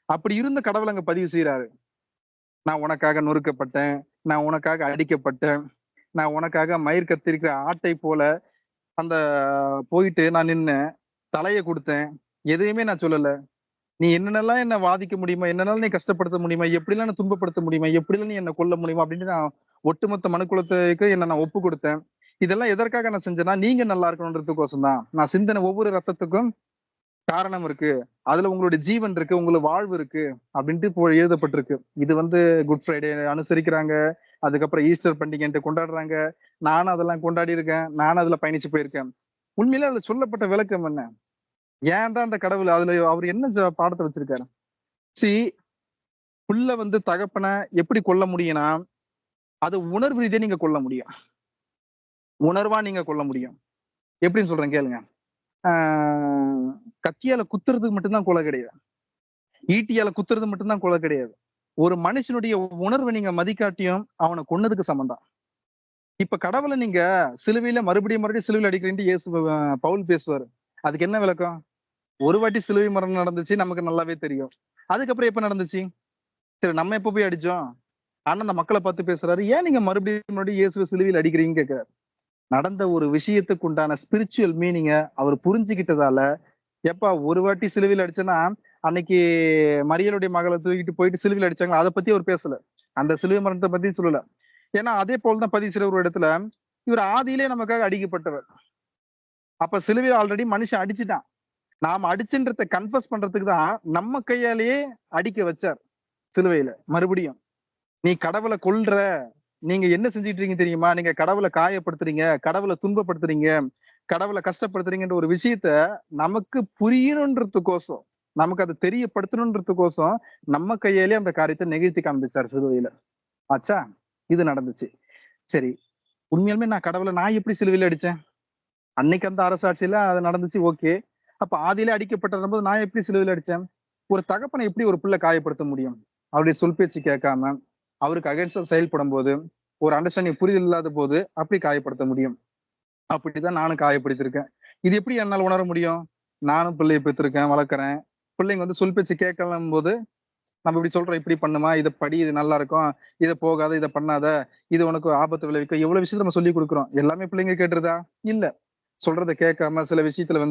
அப்படி இருந்த கடவுள் அங்க பதிவு செய்யறாரு, நான் உனக்காக நொறுக்கப்பட்டேன், நான் உனக்காக அடிக்கப்பட்டேன், நான் உனக்காக மயிர் கத்திருக்கிற ஆட்டை போல அந்த போயிட்டு நான் நின்னு தலையை கொடுத்தேன். எதையுமே நான் சொல்லல. நீ என்னென்னலாம் என்ன வாதிக்க முடியுமா, என்னென்னாலும் நீ கஷ்டப்படுத்த முடியுமா, எப்படிலாம் என்ன துன்பப்படுத்த முடியுமா, எப்படிலாம் நீ என்ன கொல்ல முடியுமா அப்படின்னு நான் ஒட்டுமொத்த மனுக்குலத்துக்கு என்ன நான் ஒப்பு கொடுத்தேன். இதெல்லாம் எதற்காக நான் செஞ்சேன்னா நீங்க நல்லா இருக்கணுன்றதுக்கோசம் தான். நான் சிந்தின ஒவ்வொரு ரத்தத்துக்கும் காரணம் இருக்கு, அதுல உங்களுடைய ஜீவன் இருக்கு, உங்களுக்கு வாழ்வு இருக்கு அப்படின்ட்டு இப்போ எழுதப்பட்டிருக்கு. இது வந்து குட் ஃப்ரைடே அனுசரிக்கிறாங்க, அதுக்கப்புறம் ஈஸ்டர் பண்டிகைன்ட்டு கொண்டாடுறாங்க. நானும் அதெல்லாம் கொண்டாடி இருக்கேன், நானும் அதுல பயணிச்சு போயிருக்கேன். உண்மையிலே அதுல சொல்லப்பட்ட விளக்கம் என்ன, ஏன் தான் அந்த கடவுள் அதுல அவர் என்ன பாடத்தை வச்சிருக்காரு? சி, புள்ள வந்து தகப்பனை எப்படி கொல்ல முடியும்னா அது உணர்வு ரீதியா நீங்க கொல்ல முடியும், உணர்வா நீங்க கொல்ல முடியும். எப்படின்னு சொல்றேன் கேளுங்க. கத்தியால குத்துறதுக்கு மட்டும்தான் கொலை கிடையாது, ஈட்டியால குத்துறது மட்டும்தான் கொலை கிடையாது. ஒரு மனுஷனுடைய உணர்வை நீங்க மதிக்காட்டியும் அவனை கொன்னதுக்கு சமந்தான். இப்ப கடவுளை நீங்க சிலுவையில மறுபடியும் சிலுவையில் அடிக்கிறீங்க இயேசு பவுல் பேசுவாரு. அதுக்கு என்ன விளக்கம்? ஒரு வாட்டி சிலுவை மரணம் நடந்துச்சு, நமக்கு நல்லாவே தெரியும். அதுக்கப்புறம் எப்ப நடந்துச்சு? சரி, நம்ம எப்ப போய் அடிச்சோம்? ஆனா அந்த மக்களை பார்த்து பேசுறாரு, ஏன் நீங்க மறுபடியும் இயேசுவை சிலுவையில் அடிக்கிறீங்கன்னு கேட்கிறாரு. நடந்த ஒரு விஷயத்துக்கு உண்டான ஸ்பிரிச்சுவல் மீனிங்க அவர் புரிஞ்சுக்கிட்டதால, எப்பா ஒரு வாட்டி சிலுவையில் அடிச்சேன்னா அன்னைக்கு மரியலுடைய மகளை தூக்கிட்டு போயிட்டு சிலுவையில் அடிச்சாங்க, அதை பத்தி அவர் பேசல, அந்த சிலுவை மரணத்தை பத்தி சொல்லல. ஏன்னா அதே போலதான் பதிவு ஒரு இடத்துல இவர் ஆதியிலே நமக்காக அடிக்கப்பட்டவர். அப்ப சிலுவையில் ஆல்ரெடி மனுஷன் அடிச்சுட்டான், நாம அடிச்சுன்றத கன்ஃபஸ் பண்றதுக்கு தான் நம்ம கையாலேயே அடிக்க வச்சார் சிலுவையில. மறுபடியும் நீ கடவுளை கொல்ற, நீங்க என்ன செஞ்சிட்டு இருக்கீங்க தெரியுமா, நீங்க கடவுளை காயப்படுத்துறீங்க, கடவுளை துன்பப்படுத்துறீங்க, கடவுளை கஷ்டப்படுத்துறீங்கன்ற ஒரு விஷயத்த நமக்கு புரியணுன்றதுக்கோசம், நமக்கு அதை தெரியப்படுத்தணுன்றதுக்கோசம் நம்ம கையாலே அந்த காரியத்தை நிகழ்த்தி காண்பிச்சார் சிலுவையில. ஆச்சா, இது நடந்துச்சு. சரி, உண்மையாலுமே நான் கடவுளை நான் எப்படி சிலுவையில அடிச்சேன்? அன்னைக்கு அந்த அரசாட்சியில அது நடந்துச்சு, ஓகே. அப்ப ஆதியிலே அடிக்கப்பட்ட போது நான் எப்படி சிலுவையில அடிச்சேன்? ஒரு தகப்பனை எப்படி ஒரு பிள்ளை காயப்படுத்த முடியும்? அவருடைய சொல் பேச்சு கேட்காம அவருக்கு அகைன்ஸ்டா செயல்படும் போது, ஒரு அண்டர்ஸ்டாண்டிங் புரிதல் இல்லாத போது அப்படி காயப்படுத்த முடியும். அப்படிதான் நானும் காயப்படுத்திருக்கேன். இது எப்படி என்னால் உணர முடியும்? நானும் பிள்ளையை பெற்றிருக்கேன், வளர்க்குறேன். பிள்ளைங்க வந்து சொல் பேச்சு கேட்கலாம் போது நம்ம இப்படி சொல்றோம், இப்படி பண்ணுமா, இதை படி, இது நல்லா இருக்கும், இதை போகாத, இதை பண்ணாத, இது உனக்கு ஆபத்து விளைவிக்கும், எவ்வளவு விஷயத்த நம்ம சொல்லி கொடுக்குறோம். எல்லாமே பிள்ளைங்க கேட்டுருதா? இல்ல. சொல்றதை கேட்காம சில விஷயத்துல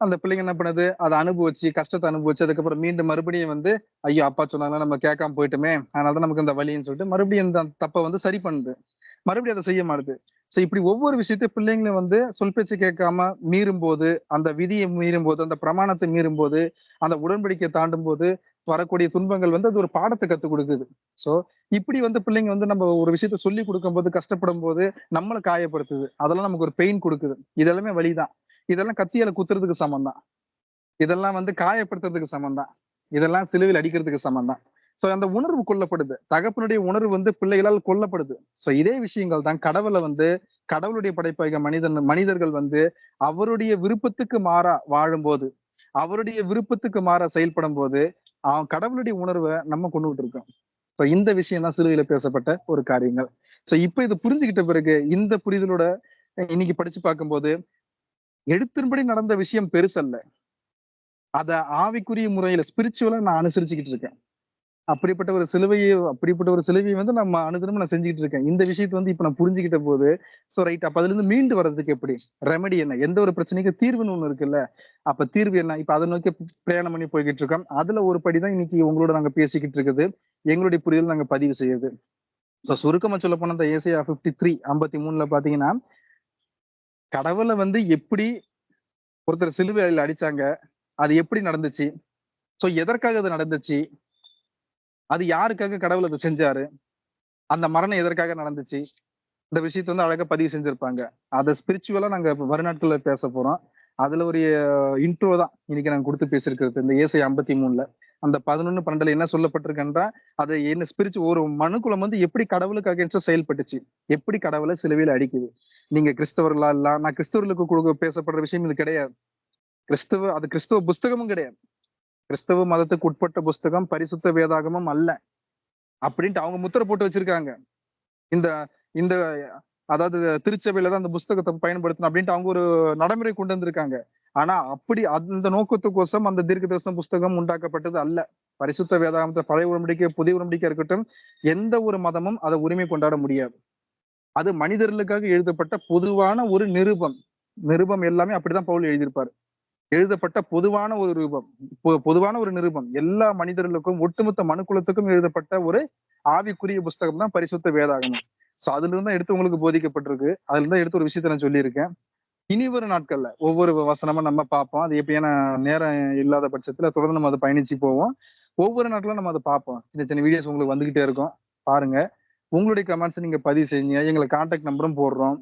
அந்த பிள்ளைங்க என்ன பண்ணுது, அதை அனுபவிச்சு, கஷ்டத்தை அனுபவிச்சு, அதுக்கப்புறம் மீண்டும் மறுபடியும் ஐயோ அப்பா சொன்னாங்க நம்ம கேட்காம போயிட்டுமே, அதனாலதான் நமக்கு இந்த வலின்னு சொல்லிட்டு மறுபடியும் இந்த தப்பை சரி பண்ணுது, மறுபடியும் அதை செய்ய மாட்டுது. சோ இப்படி ஒவ்வொரு விஷயத்தையும் பிள்ளைங்களை சொல் பேச்சு கேட்காம மீறும் போது, அந்த விதியை மீறும் போது, அந்த பிரமாணத்தை மீறும் போது, அந்த உடன்படிக்கையை தாண்டும் போது வரக்கூடிய துன்பங்கள் அது ஒரு பாடத்தை கத்துக் கொடுக்குது. சோ இப்படி பிள்ளைங்க நம்ம ஒரு விஷயத்த சொல்லி கொடுக்கும் போது, கஷ்டப்படும் போது நம்மளை காயப்படுத்துது, அதெல்லாம் நமக்கு ஒரு பெயின் கொடுக்குது. இதெல்லாமே வலிதான். இதெல்லாம் கத்தியால குத்துறதுக்கு சமம் தான். இதெல்லாம் காயப்படுத்துறதுக்கு சமம் தான். இதெல்லாம் சிலுவையில் அடிக்கிறதுக்கு சமம் தான். சோ அந்த உணர்வு கொல்லப்படுது. தகப்பனுடைய உணர்வு பிள்ளைகளால் கொல்லப்படுது. சோ இதே விஷயங்கள் தான் கடவுளை கடவுளுடைய படைப்பாக மனிதர்கள் அவருடைய விருப்பத்துக்கு மாறா வாழும்போது, அவருடைய விருப்பத்துக்கு மாறா செயல்படும் போது அவன் கடவுளுடைய உணர்வை நம்ம கொண்டுகிட்டு இருக்கோம். சோ இந்த விஷயம் தான் சிலுவையில பேசப்பட்ட ஒரு காரியங்கள். சோ இப்ப இதை புரிஞ்சுக்கிட்ட பிறகு இந்த புரிதலோட இன்னைக்கு படிச்சு பார்க்கும்போது எழுத்தின்படி நடந்த விஷயம் பெருசல்ல, அத ஆவிக்குரிய முறையில ஸ்பிரிச்சுவலா நான் அனுசரிச்சுக்கிட்டு இருக்கேன். அப்படிப்பட்ட ஒரு சிலுவையை நம்ம அனுதினமும் நான் செஞ்சுக்கிட்டு இருக்கேன். இந்த விஷயத்தை இப்ப நான் புரிஞ்சுக்கிட்ட போது சோ ரைட், அப்ப அதுல இருந்து மீண்டு வர்றதுக்கு எப்படி ரெமெடி என்ன, எந்த ஒரு பிரச்சனைக்கு தீர்வுன்னு ஒண்ணு இருக்குல்ல, அப்ப தீர்வு என்ன, இப்ப அதை நோக்கி பிரயாணம் பண்ணி போய்கிட்டு இருக்கோம். அதுல ஒரு படிதான் இன்னைக்கு உங்களோட நாங்க பேசிக்கிட்டு இருக்குது, எங்களுடைய புரிதல் நாங்க பதிவு செய்யுது. சோ சுருக்கமா சொல்ல போனா இந்த ஏசாயா 53:53 பாத்தீங்கன்னா, கடவுளை எப்படி ஒருத்தர் சிலுவையில அடிச்சாங்க, அது எப்படி நடந்துச்சு, சோ எதற்காக அது நடந்துச்சு, அது யாருக்காக கடவுள் அதை செஞ்சாரு, அந்த மரணம் எதற்காக நடந்துச்சு, இந்த விஷயத்த அழகா பதிவு செஞ்சிருப்பாங்க. அதை ஸ்பிரிச்சுவலா நாங்க வருநாட்கள்ல பேச போறோம். அதுல ஒரு இன்ட்ரோ தான் இன்னைக்கு நாங்க கொடுத்து பேசியிருக்கிறது. இந்த ஏசாயா 53 அந்த 11:12 என்ன சொல்லப்பட்டிருக்குன்றா, அதை என்ன ஸ்பிரிச்சு ஒரு மனுக்குலம் எப்படி கடவுளுக்கு அகேன்ஸ்டா செயல்பட்டுச்சு, எப்படி கடவுளை சிலுவையில அடிக்குது. நீங்க கிறிஸ்தவர்களா இல்ல, நான் கிறிஸ்தவர்களுக்கு பேசப்படுற விஷயம் இது கிடையாது. அது கிறிஸ்தவ புஸ்தகமும் கிடையாது. கிறிஸ்தவ மதத்துக்கு உட்பட்ட புஸ்தகம் பரிசுத்த வேதாகமும் அல்ல அப்படின்ட்டு அவங்க முத்திரை போட்டு வச்சிருக்காங்க. இந்த இந்த அதாவது திருச்சபையில தான் அந்த புஸ்தகத்தை பயன்படுத்தணும் அப்படின்ட்டு அவங்க ஒரு நடைமுறை கொண்டு வந்திருக்காங்க. ஆனா அப்படி அந்த நோக்கத்துக்கோசம் அந்த தீர்க்கதரிசன புஸ்தகம் உண்டாக்கப்பட்டது அல்ல. பரிசுத்த வேதாகமத்தை பழைய உடன்படிக்கை புதிய உடன்படிக்கை இருக்கட்டும், எந்த ஒரு மதமும் அதை உரிமை கொண்டாட முடியாது. அது மனிதர்களுக்காக எழுதப்பட்ட பொதுவான ஒரு நிருபம் எல்லாமே அப்படிதான் பவுல் எழுதியிருப்பாரு. எழுதப்பட்ட பொதுவான ஒரு பொதுவான ஒரு நிருபம், எல்லா மனிதர்களுக்கும் ஒட்டுமொத்த மனுக்குலத்துக்கும் எழுதப்பட்ட ஒரு ஆவிக்குரிய புஸ்தகம் தான் பரிசுத்த வேதாகமம். சோ அதுல இருந்தா எடுத்து உங்களுக்கு போதிக்கப்பட்டிருக்கு. அதுல இருந்தா எடுத்து ஒரு விஷயத்த நான் சொல்லியிருக்கேன். இனி ஒரு நாட்கள்ல ஒவ்வொரு வசனமா நம்ம பார்ப்போம். அது எப்படியான நேரம் இல்லாத பட்சத்துல தொடர்ந்து நம்ம அதை பயணிச்சு போவோம். ஒவ்வொரு நாட்களும் நம்ம அதை பார்ப்போம். சின்ன சின்ன வீடியோஸ் உங்களுக்கு வந்துகிட்டே இருக்கும், பாருங்க. உங்களுடைய கமெண்ட்ஸ் நீங்க பதிவு செய்யுங்க. எங்களை கான்டாக்ட் நம்பரும் போடுறோம்.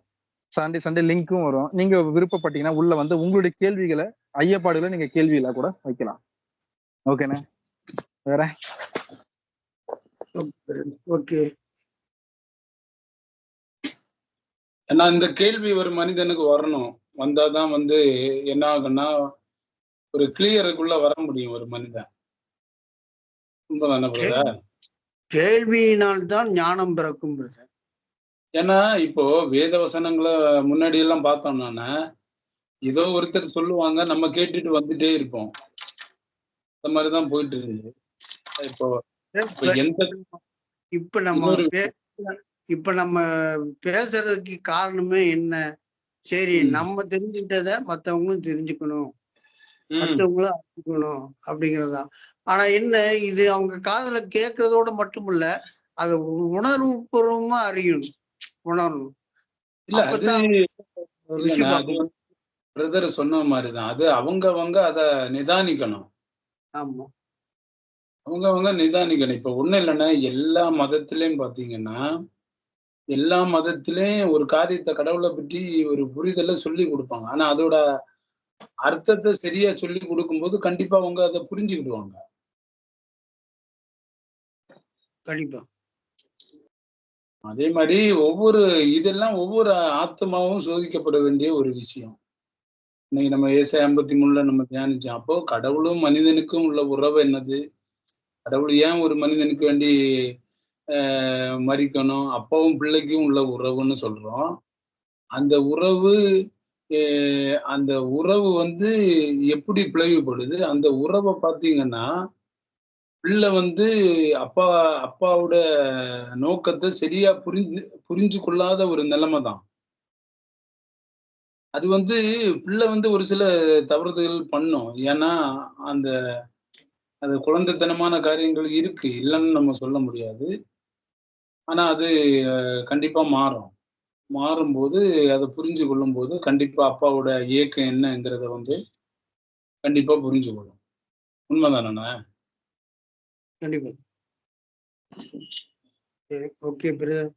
சண்டே லிங்க்கும் வரும். நீங்க விருப்பப்பட்டீங்கன்னா உள்ள உங்களுடைய கேள்விகளை, ஐயப்பாடுகளை நீங்க கேள்வியில கூட வைக்கலாம். ஓகேண்ணா, வேற ஓகே. ஏன்னா இந்த கேள்வி ஒரு மனிதனுக்கு வரணும், வந்தாதான் என்ன ஆகுன்னா ஒரு கிளியருக்குள்ள வர முடியும் ஒரு மனிதன். கேள்வியினால் தான் ஞானம் பிறக்கும். ஏன்னா இப்போ வேத வசனங்களை முன்னாடி எல்லாம் பார்த்தோம்னா ஏதோ ஒருத்தர் சொல்லுவாங்க, நம்ம கேட்டுட்டு வந்துட்டே இருப்போம். அந்த மாதிரிதான் போயிட்டு இருக்கு. இப்ப நம்ம பேசுறதுக்கு காரணமே என்ன, சரி நம்ம தெரிஞ்சுக்கிட்டத மத்தவங்களும் தெரிஞ்சுக்கணும், மற்றவங்களும் அறிஞ்சுக்கணும் அப்படிங்கறதுதான். ஆனா என்ன, இது அவங்க காதுல கேட்கறதோட மட்டும் இல்ல, அதை உணர்வு பூர்வமா அறியணும், உணரணும். பிரதர் சொன்ன மாதிரிதான், அது அவங்க அத நிதானிக்கணும். ஆமா, அவங்க நிதானிக்கணும். இப்ப ஒண்ணும் இல்லைன்னா எல்லா மதத்திலயும் பாத்தீங்கன்னா, எல்லா மதத்திலயும் ஒரு காரியத்தை கடவுளை பற்றி ஒரு புரிதலை சொல்லி கொடுப்பாங்க. ஆனா அதோட அர்த்தத்தை சரியா சொல்லி கொடுக்கும்போது கண்டிப்பா அவங்க அதை புரிஞ்சுக்கிடுவாங்க. கண்டிப்பா. அதே மாதிரி இதெல்லாம் ஒவ்வொரு ஆத்மாவும் சோதிக்கப்பட வேண்டிய ஒரு விஷயம். இன்னைக்கு நம்ம ஏசாயா 53 நம்ம தியானிச்சோம். அப்போ கடவுளும் மனிதனுக்கும் உள்ள உறவு என்னது, கடவுள் ஏன் ஒரு மனிதனுக்கு வேண்டி மரிக்கணும், அப்பாவும் பிள்ளைக்கும் உள்ள உறவுன்னு சொல்றோம். அந்த உறவு எப்படி பிளவுபடுது, அந்த உறவை பார்த்தீங்கன்னா பிள்ளை வந்து அப்பா அப்பாவோட நோக்கத்தை சரியா புரிஞ்சு கொள்ளாத ஒரு நிலைமை தான். அது வந்து பிள்ளை வந்து ஒரு சில தவறுதல் பண்ணும். ஏன்னா, அந்த அது குழந்தைத்தனமான காரியங்கள் இருக்கு. இல்லன்னு நம்ம சொல்ல முடியாது. ஆனா அது கண்டிப்பா மாறும். மாறும்போது அத புரிஞ்சு கொள்ளும்போது, கண்டிப்பா அப்பாவோட ஏக்கம் என்னங்கிறத வந்து கண்டிப்பா புரிஞ்சு கொள்ளும். உண்மதானண்ணா? கண்டிப்பா. சரி. Okay brother.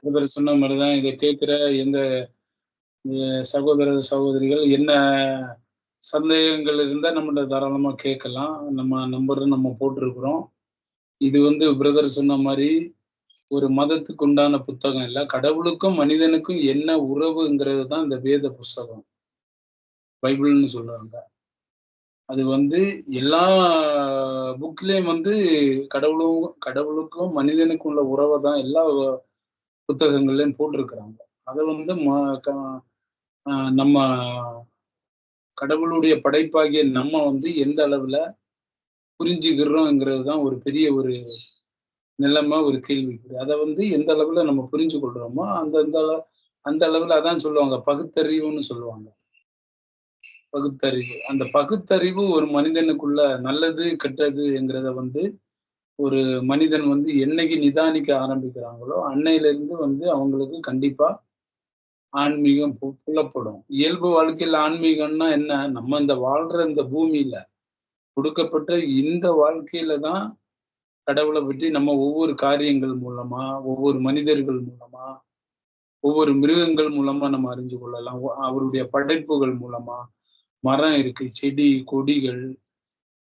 பிரதர் சொன்ன மாரி தான் இத கேட்கிற எந்த சகோதர, சகோதரிகள் என்ன சந்தேகங்கள் இருந்தா நம்மட்ட தாராளமா கேட்கலாம். நம்ம நம்பரும் நம்ம போட்டிருக்கிறோம். இது வந்து பிரதர் சொன்ன மாரி ஒரு மதத்துக்கு உண்டான புத்தகம் இல்ல. கடவுளுக்கும் மனிதனுக்கும் என்ன உறவுங்கிறது தான் இந்த வேத புஸ்தகம். பைபிள்னு சொல்றாங்க. அது வந்து எல்லா புக்லயும் வந்து கடவுளுக்கும் மனிதனுக்கும் உள்ள உறவ தான் எல்லா புத்தகங்கள்லயும் போட்டிருக்கிறாங்க. அத வந்து க அ நம்ம கடவுளுடைய படைப்பாகிய நம்ம வந்து எந்த அளவுல புரிஞ்சுக்கிறோங்கிறது தான் ஒரு பெரிய ஒரு நிலைமை, ஒரு கேள்விக்குறி. அத வந்து எந்த அளவுல நம்ம புரிஞ்சு கொள்றோமோ, அந்த அளவுல அதான் சொல்லுவாங்க. பகுத்தறிவுன்னு சொல்லுவாங்க. பகுத்தறிவு. அந்த பகுத்தறிவு ஒரு மனிதனுக்குள்ள நல்லது, கெட்டதுங்கிறத வந்து ஒரு மனிதன் வந்து என்னைக்கு நிதானிக்க ஆரம்பிக்கிறாங்களோ, அன்னையிலிருந்து வந்து அவங்களுக்கு கண்டிப்பா ஆன்மீகம் புலப்படும். இயல்பு வாழ்க்கையில ஆன்மீகம்னா என்ன? நம்ம இந்த வாழ்ற இந்த பூமியில கொடுக்கப்பட்ட இந்த வாழ்க்கையில தான் கடவுள பற்றி நம்ம ஒவ்வொரு காரியங்கள் மூலமா, ஒவ்வொரு மனிதர்கள் மூலமா, ஒவ்வொரு மிருகங்கள் மூலமா நம்ம அறிஞ்சு கொள்ளலாம். அவருடைய படைப்புகள் மூலமா, மரம் இருக்கு, செடி, கொடிகள்,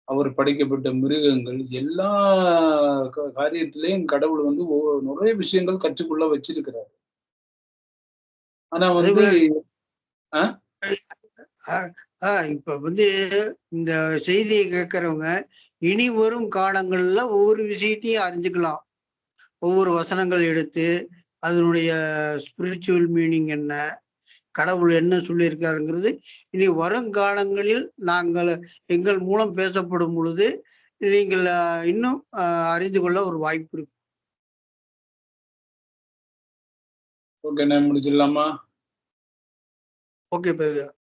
அவர் படைக்கப்பட்ட மிருகங்கள், எல்லா காரியத்திலயும் கடவுள் வந்து நெறைய விஷயங்கள் கற்றுக்கொள்ள வச்சிருக்கிறார். ஆனா வந்து அதேபோல ஆ அ இப்ப வந்து இந்த செய்தியை கேட்கிறவங்க, இனி வரும் காலங்கள்ல ஒவ்வொரு விஷயத்தையும் அறிஞ்சுக்கலாம். ஒவ்வொரு வசனங்கள் எடுத்து, அதனுடைய ஸ்பிரிச்சுவல் மீனிங் என்ன? கடவுள் என்ன சொல்லியிருக்காருங்கிறது, இனி வருங்காலங்களில் நாங்கள் எங்கள் மூலம் பேசப்படும் பொழுது, நீங்கள் இன்னும் அறிந்து கொள்ள ஒரு வாய்ப்பு இருக்கு. ஓகேண்ணே முடிச்சிடலாமா? ஓகே.